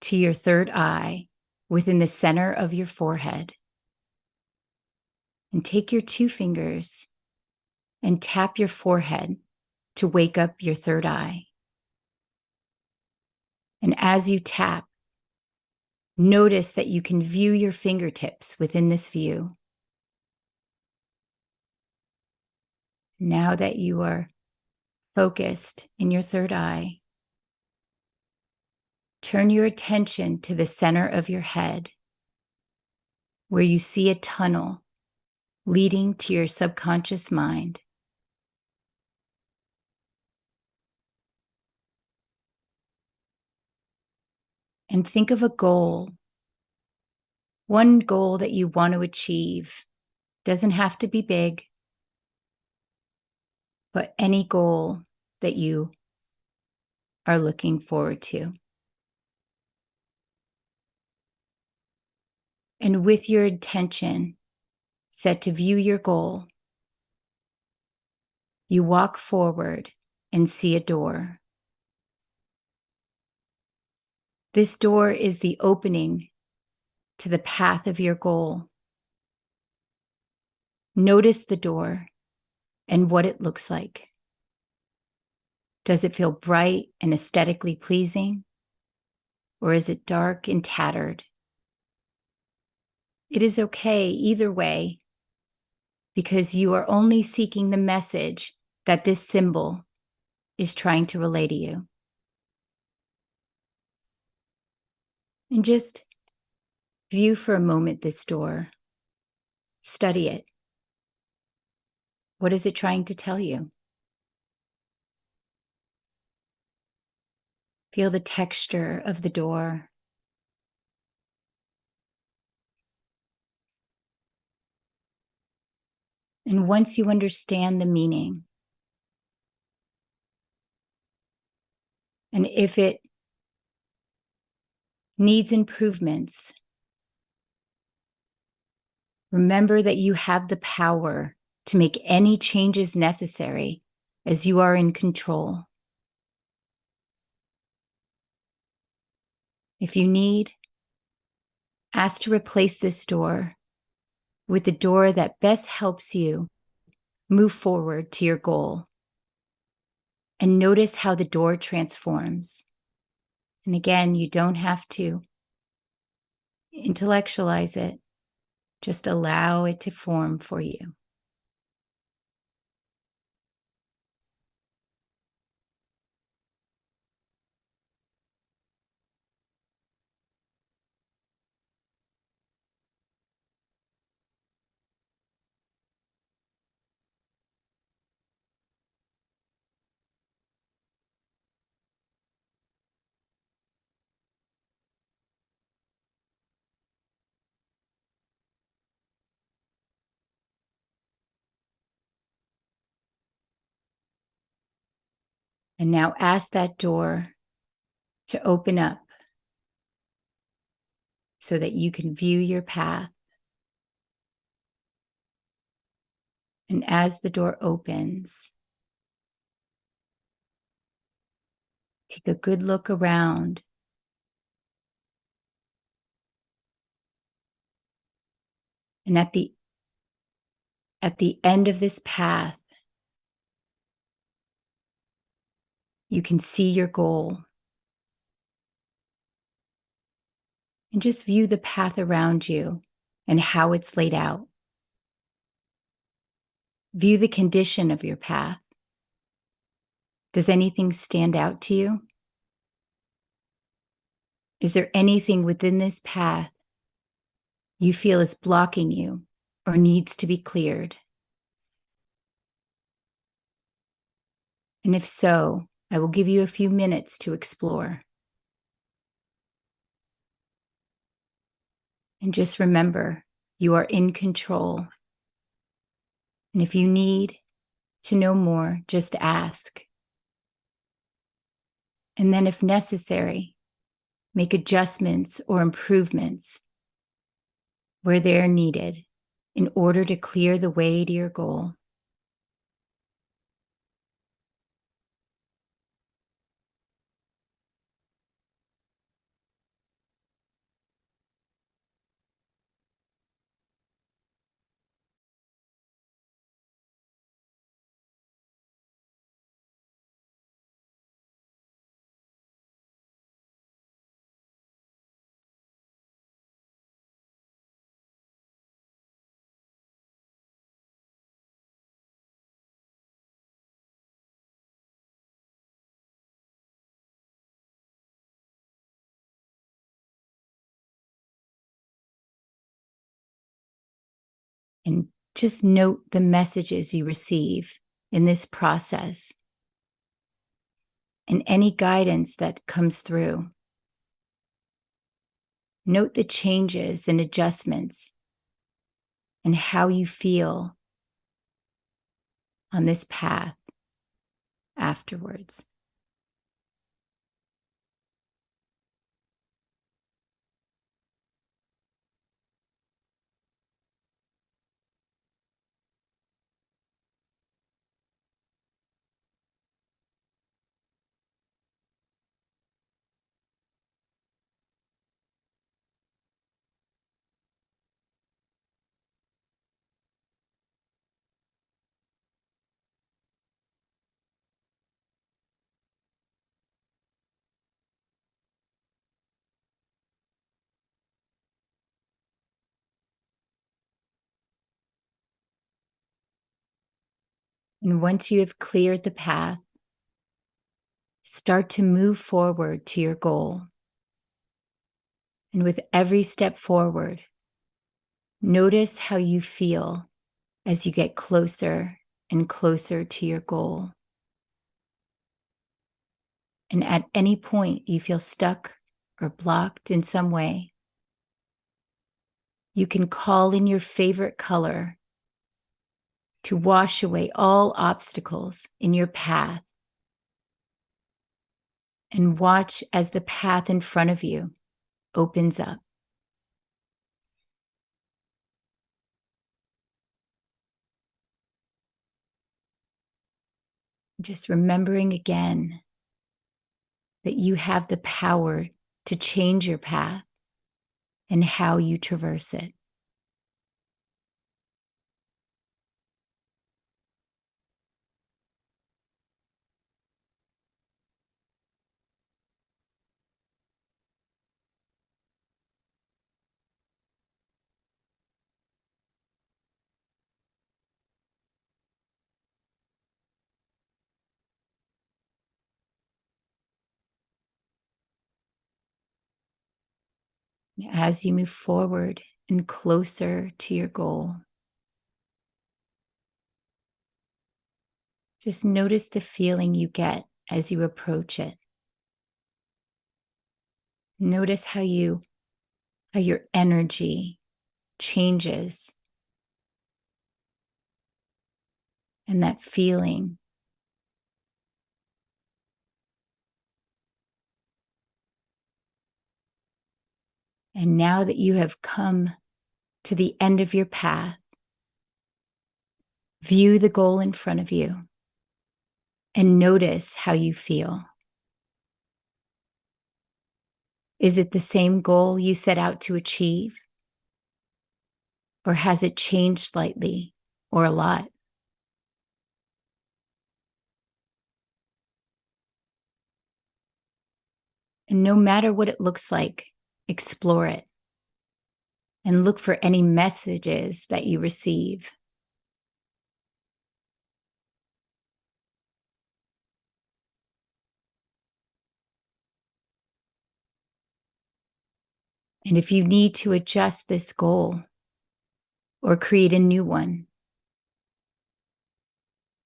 to your 3rd eye within the center of your forehead. And take your 2 fingers and tap your forehead to wake up your third eye. And as you tap, notice that you can view your fingertips within this view. Now that you are focused in your third eye, turn your attention to the center of your head, where you see a tunnel leading to your subconscious mind. And think of a goal, one goal that you want to achieve. Doesn't have to be big, but any goal that you are looking forward to. And with your intention set to view your goal, you walk forward and see a door. This door is the opening to the path of your goal. Notice the door and what it looks like. Does it feel bright and aesthetically pleasing? Or is it dark and tattered? It is okay either way, because you are only seeking the message that this symbol is trying to relay to you. And just view for a moment this door. Study it. What is it trying to tell you? Feel the texture of the door. And once you understand the meaning, and if it needs improvements, remember that you have the power to make any changes necessary, as you are in control. If you need, ask to replace this door with the door that best helps you move forward to your goal. And notice how the door transforms. And again, you don't have to intellectualize it. Just allow it to form for you. And now ask that door to open up so that you can view your path. And as the door opens, take a good look around. And at the end of this path, you can see your goal. And just view the path around you and how it's laid out. View the condition of your path. Does anything stand out to you? Is there anything within this path you feel is blocking you or needs to be cleared? And if so, I will give you a few minutes to explore. And just remember, you are in control. And if you need to know more, just ask. And then if necessary, make adjustments or improvements where they're needed in order to clear the way to your goal. And just note the messages you receive in this process and any guidance that comes through. Note the changes and adjustments and how you feel on this path afterwards. And once you have cleared the path, start to move forward to your goal. And with every step forward, notice how you feel as you get closer and closer to your goal. And at any point you feel stuck or blocked in some way, you can call in your favorite color to wash away all obstacles in your path, and watch as the path in front of you opens up. Just remembering again that you have the power to change your path and how you traverse it. As you move forward and closer to your goal, just notice the feeling you get as you approach it. Notice how your energy changes, and that feeling. And now that you have come to the end of your path, view the goal in front of you and notice how you feel. Is it the same goal you set out to achieve? Or has it changed slightly or a lot? And no matter what it looks like, explore it and look for any messages that you receive. And if you need to adjust this goal or create a new one,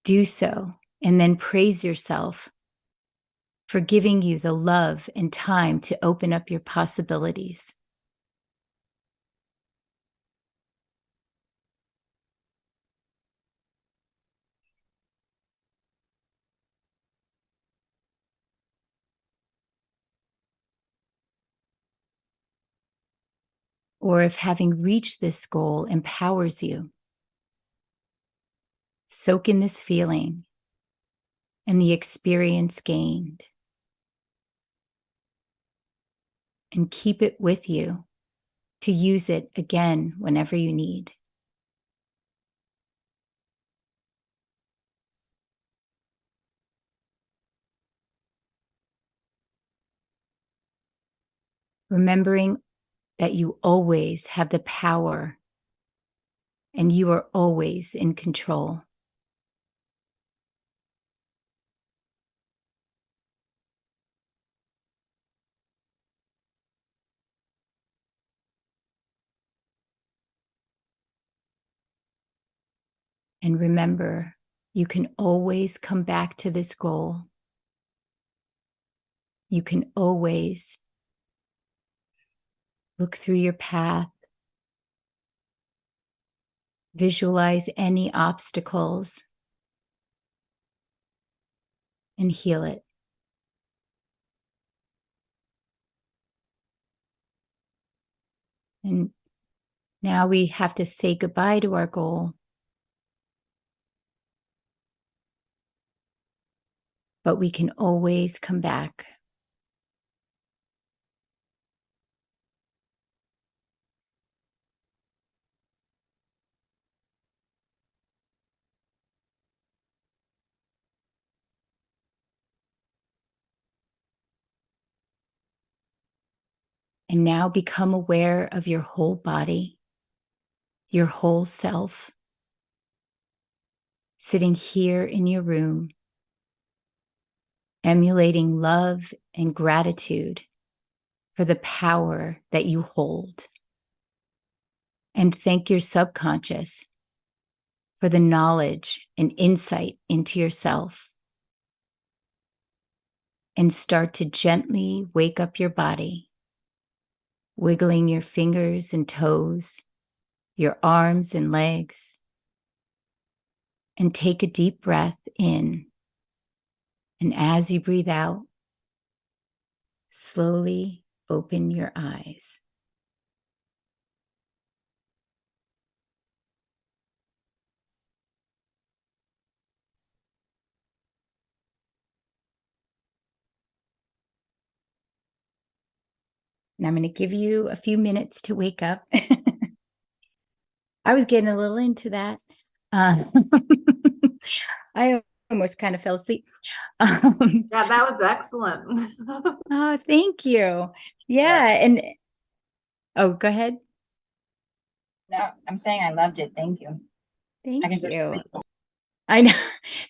do so, and then praise yourself for giving you the love and time to open up your possibilities. Or if having reached this goal empowers you, soak in this feeling and the experience gained, and keep it with you to use it again whenever you need. Remembering that you always have the power and you are always in control. And remember, you can always come back to this goal. You can always look through your path, visualize any obstacles, and heal it. And now we have to say goodbye to our goal. But we can always come back. And now become aware of your whole body, your whole self, sitting here in your room, emulating love and gratitude for the power that you hold. And thank your subconscious for the knowledge and insight into yourself. And start to gently wake up your body, wiggling your fingers and toes, your arms and legs. And take a deep breath in. And as you breathe out, slowly open your eyes. And I'm going to give you a few minutes to wake up. I was getting a little into that. I almost kind of fell asleep. Yeah, that was excellent. Oh, thank you. Yeah. And oh, go ahead. No, I'm saying I loved it. Thank you. Thank you. I know.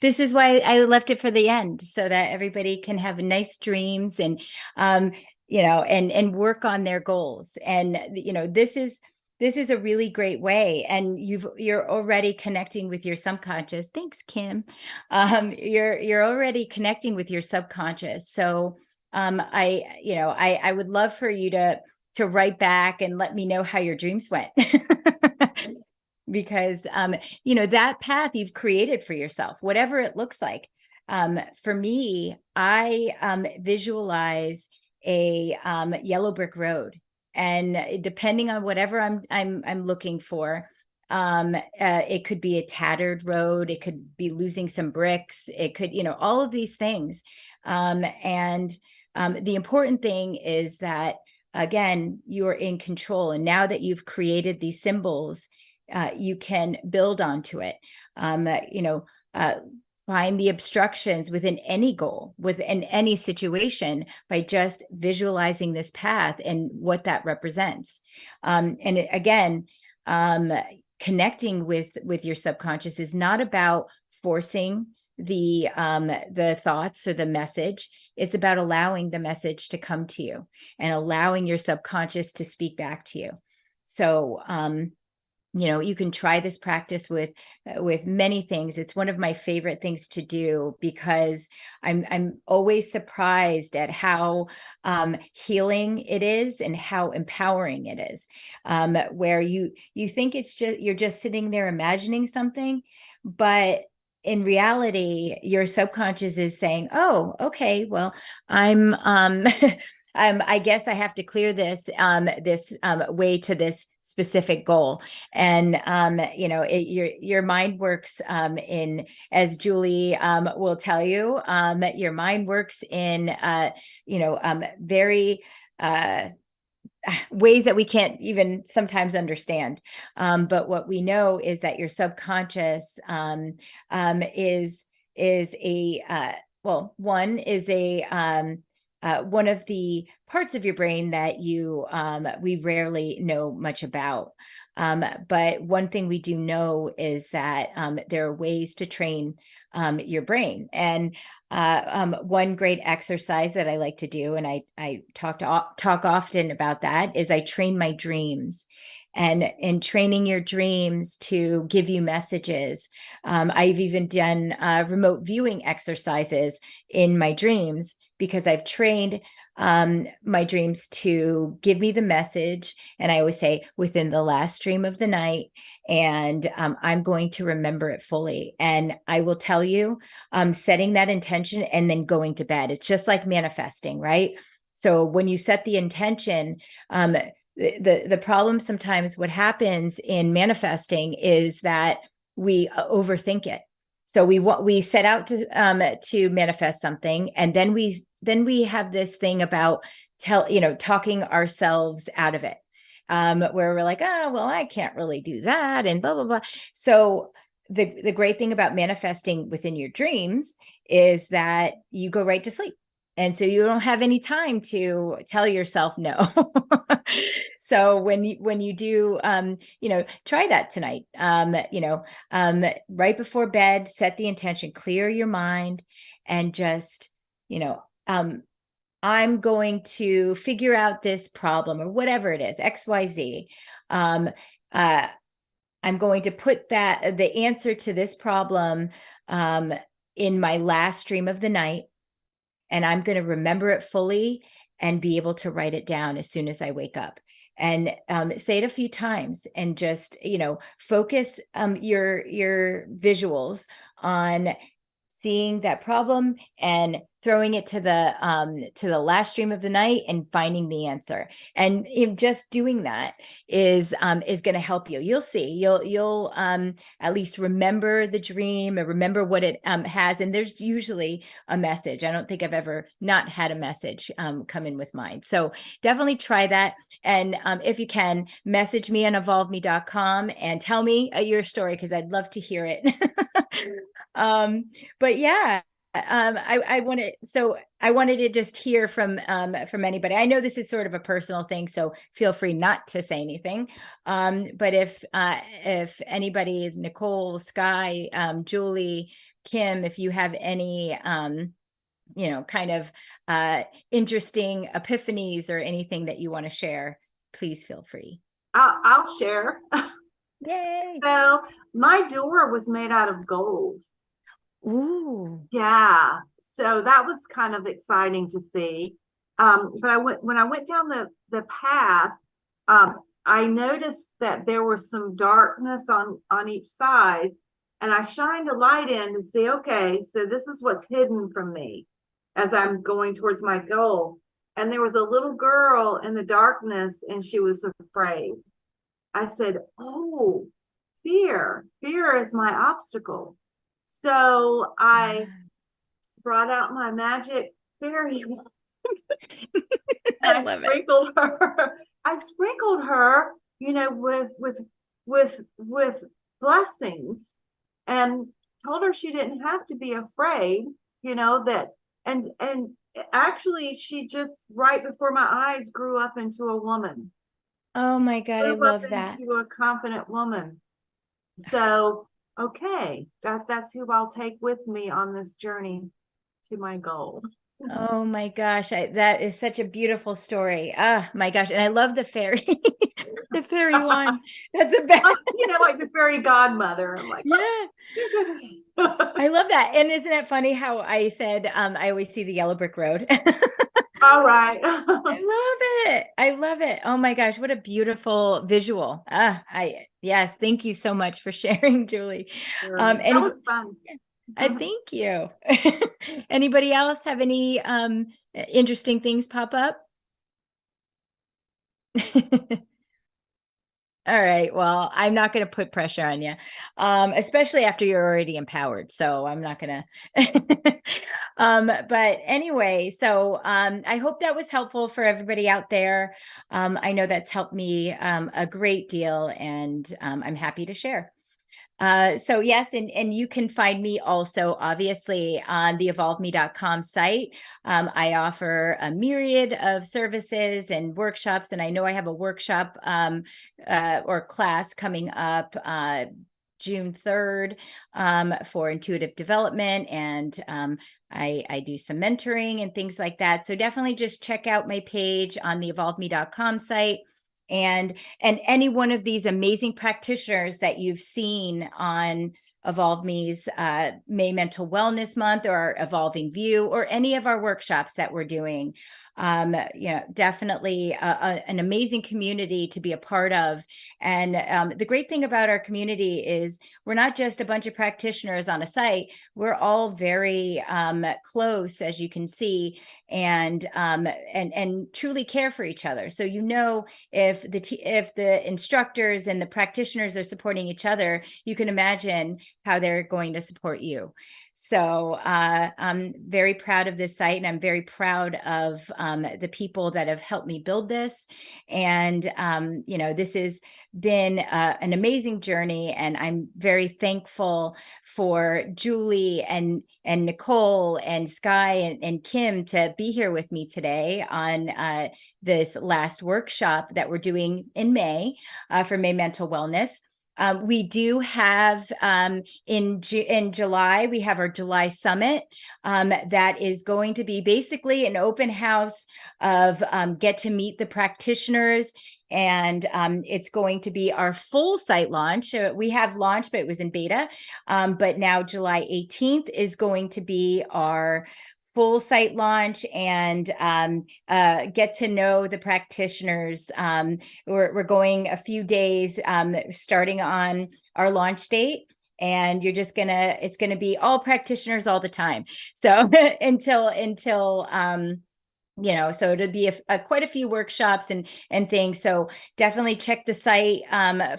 This is why I left it for the end, so that everybody can have nice dreams and, and work on their goals. And, this is a really great way. And you're already connecting with your subconscious. Thanks, Kim. You're already connecting with your subconscious. So, I would love for you to write back and let me know how your dreams went. Because, that path you've created for yourself, whatever it looks like. For me, I visualize a yellow brick road, and depending on whatever I'm looking for, it could be a tattered road, it could be losing some bricks, it could, all of these things. And the important thing is that, again, you're in control. And now that you've created these symbols, you can build onto it. Find the obstructions within any goal, within any situation, by just visualizing this path and what that represents. Connecting with your subconscious is not about forcing the thoughts or the message. It's about allowing the message to come to you and allowing your subconscious to speak back to you. So, you can try this practice with many things. It's one of my favorite things to do, because I'm always surprised at how healing it is and how empowering it is. Where you think you're just sitting there imagining something, but in reality, your subconscious is saying, "Oh, okay, well, I'm I guess I have to clear this way to this specific goal." And your mind works in, as Julie will tell you, your mind works in very ways that we can't even sometimes understand. But what we know is that your subconscious is a one is a one of the parts of your brain that we rarely know much about. But one thing we do know is that there are ways to train your brain. And one great exercise that I like to do, and I talk often about that, is I train my dreams. And in training your dreams to give you messages, I've even done remote viewing exercises in my dreams, because I've trained my dreams to give me the message. And I always say, within the last dream of the night, and I'm going to remember it fully. And I will tell you, setting that intention and then going to bed, it's just like manifesting, right? So when you set the intention, the problem sometimes, what happens in manifesting is that we overthink it. So we set out to manifest something, and then we have this thing about talking ourselves out of it, where we're like, oh, well, I can't really do that, and blah blah blah. So the great thing about manifesting within your dreams is that you go right to sleep. And so you don't have any time to tell yourself no. So when you do, try that tonight. Right before bed, set the intention, clear your mind, and just, I'm going to figure out this problem, or whatever it is, XYZ. I'm going to put the answer to this problem in my last dream of the night. And I'm going to remember it fully and be able to write it down as soon as I wake up. And say it a few times, and just, focus your visuals on seeing that problem and throwing it to the last stream of the night and finding the answer. And just doing that is going to help you. You'll see, you'll at least remember the dream and remember what it has. And there's usually a message. I don't think I've ever not had a message come in with mine. So definitely try that. And if you can, message me on evolveme.com and tell me your story, because I'd love to hear it. But yeah, I wanted to just hear from anybody. I know this is sort of a personal thing, so feel free not to say anything. But if anybody, Nicole, Sky, Julie, Kim, if you have any, kind of interesting epiphanies or anything that you want to share, please feel free. I'll share. Yay! So my door was made out of gold. Ooh. Yeah. So that was kind of exciting to see. But when I went down the path, I noticed that there was some darkness on each side, and I shined a light in to see, okay, so this is what's hidden from me as I'm going towards my goal. And there was a little girl in the darkness, and she was afraid. I said, oh, fear is my obstacle. So I brought out my magic fairy wand. I love sprinkled it. I sprinkled her, with blessings, and told her she didn't have to be afraid, that, and actually she just, right before my eyes, grew up into a woman. Oh my God, I love that. Into a confident woman. So, okay, that's who I'll take with me on this journey to my goal. Oh my gosh, that is such a beautiful story. Ah, my gosh, and I love the fairy, the fairy one. That's a best. Like the fairy godmother. I'm like, yeah. I love that. And isn't it funny how I said I always see the yellow brick road? All right. I love it. Oh my gosh, what a beautiful visual. Yes, thank you so much for sharing, Julie. Sure. That was fun. Thank you. Anybody else have any interesting things pop up? All right. Well, I'm not going to put pressure on you, especially after you're already empowered. So I'm not going to. But anyway, so I hope that was helpful for everybody out there. I know that's helped me a great deal, and I'm happy to share. So yes, and you can find me also, obviously, on the EvolvMe.com site. I offer a myriad of services and workshops, and I know I have a workshop or class coming up June 3rd for intuitive development, and I do some mentoring and things like that. So definitely just check out my page on the EvolvMe.com site. And any one of these amazing practitioners that you've seen on EvolvMe's May Mental Wellness Month, or Evolving View, or any of our workshops that we're doing. Definitely an amazing community to be a part of. And the great thing about our community is we're not just a bunch of practitioners on a site. We're all very close, as you can see, and truly care for each other. So if the instructors and the practitioners are supporting each other, you can imagine how they're going to support you. So I'm very proud of this site, and I'm very proud of the people that have helped me build this. And, this has been an amazing journey, and I'm very thankful for Julie and Nicole and Sky and Kim to be here with me today on this last workshop that we're doing in May for May Mental Wellness. We do have in July, we have our July Summit that is going to be basically an open house of get to meet the practitioners. And it's going to be our full site launch. We have launched, but it was in beta. But now July 18th is going to be our full site launch, and get to know the practitioners. We're going a few days starting on our launch date, and it's gonna be all practitioners all the time. So until so it'll be quite a few workshops and things. So definitely check the site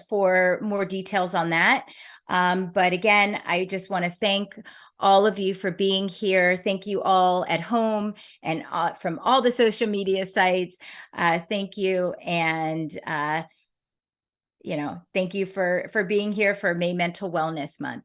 for more details on that. But again, I just want to thank all of you for being here. Thank you all at home and from all the social media sites. Thank you. And, thank you for being here for May Mental Wellness Month.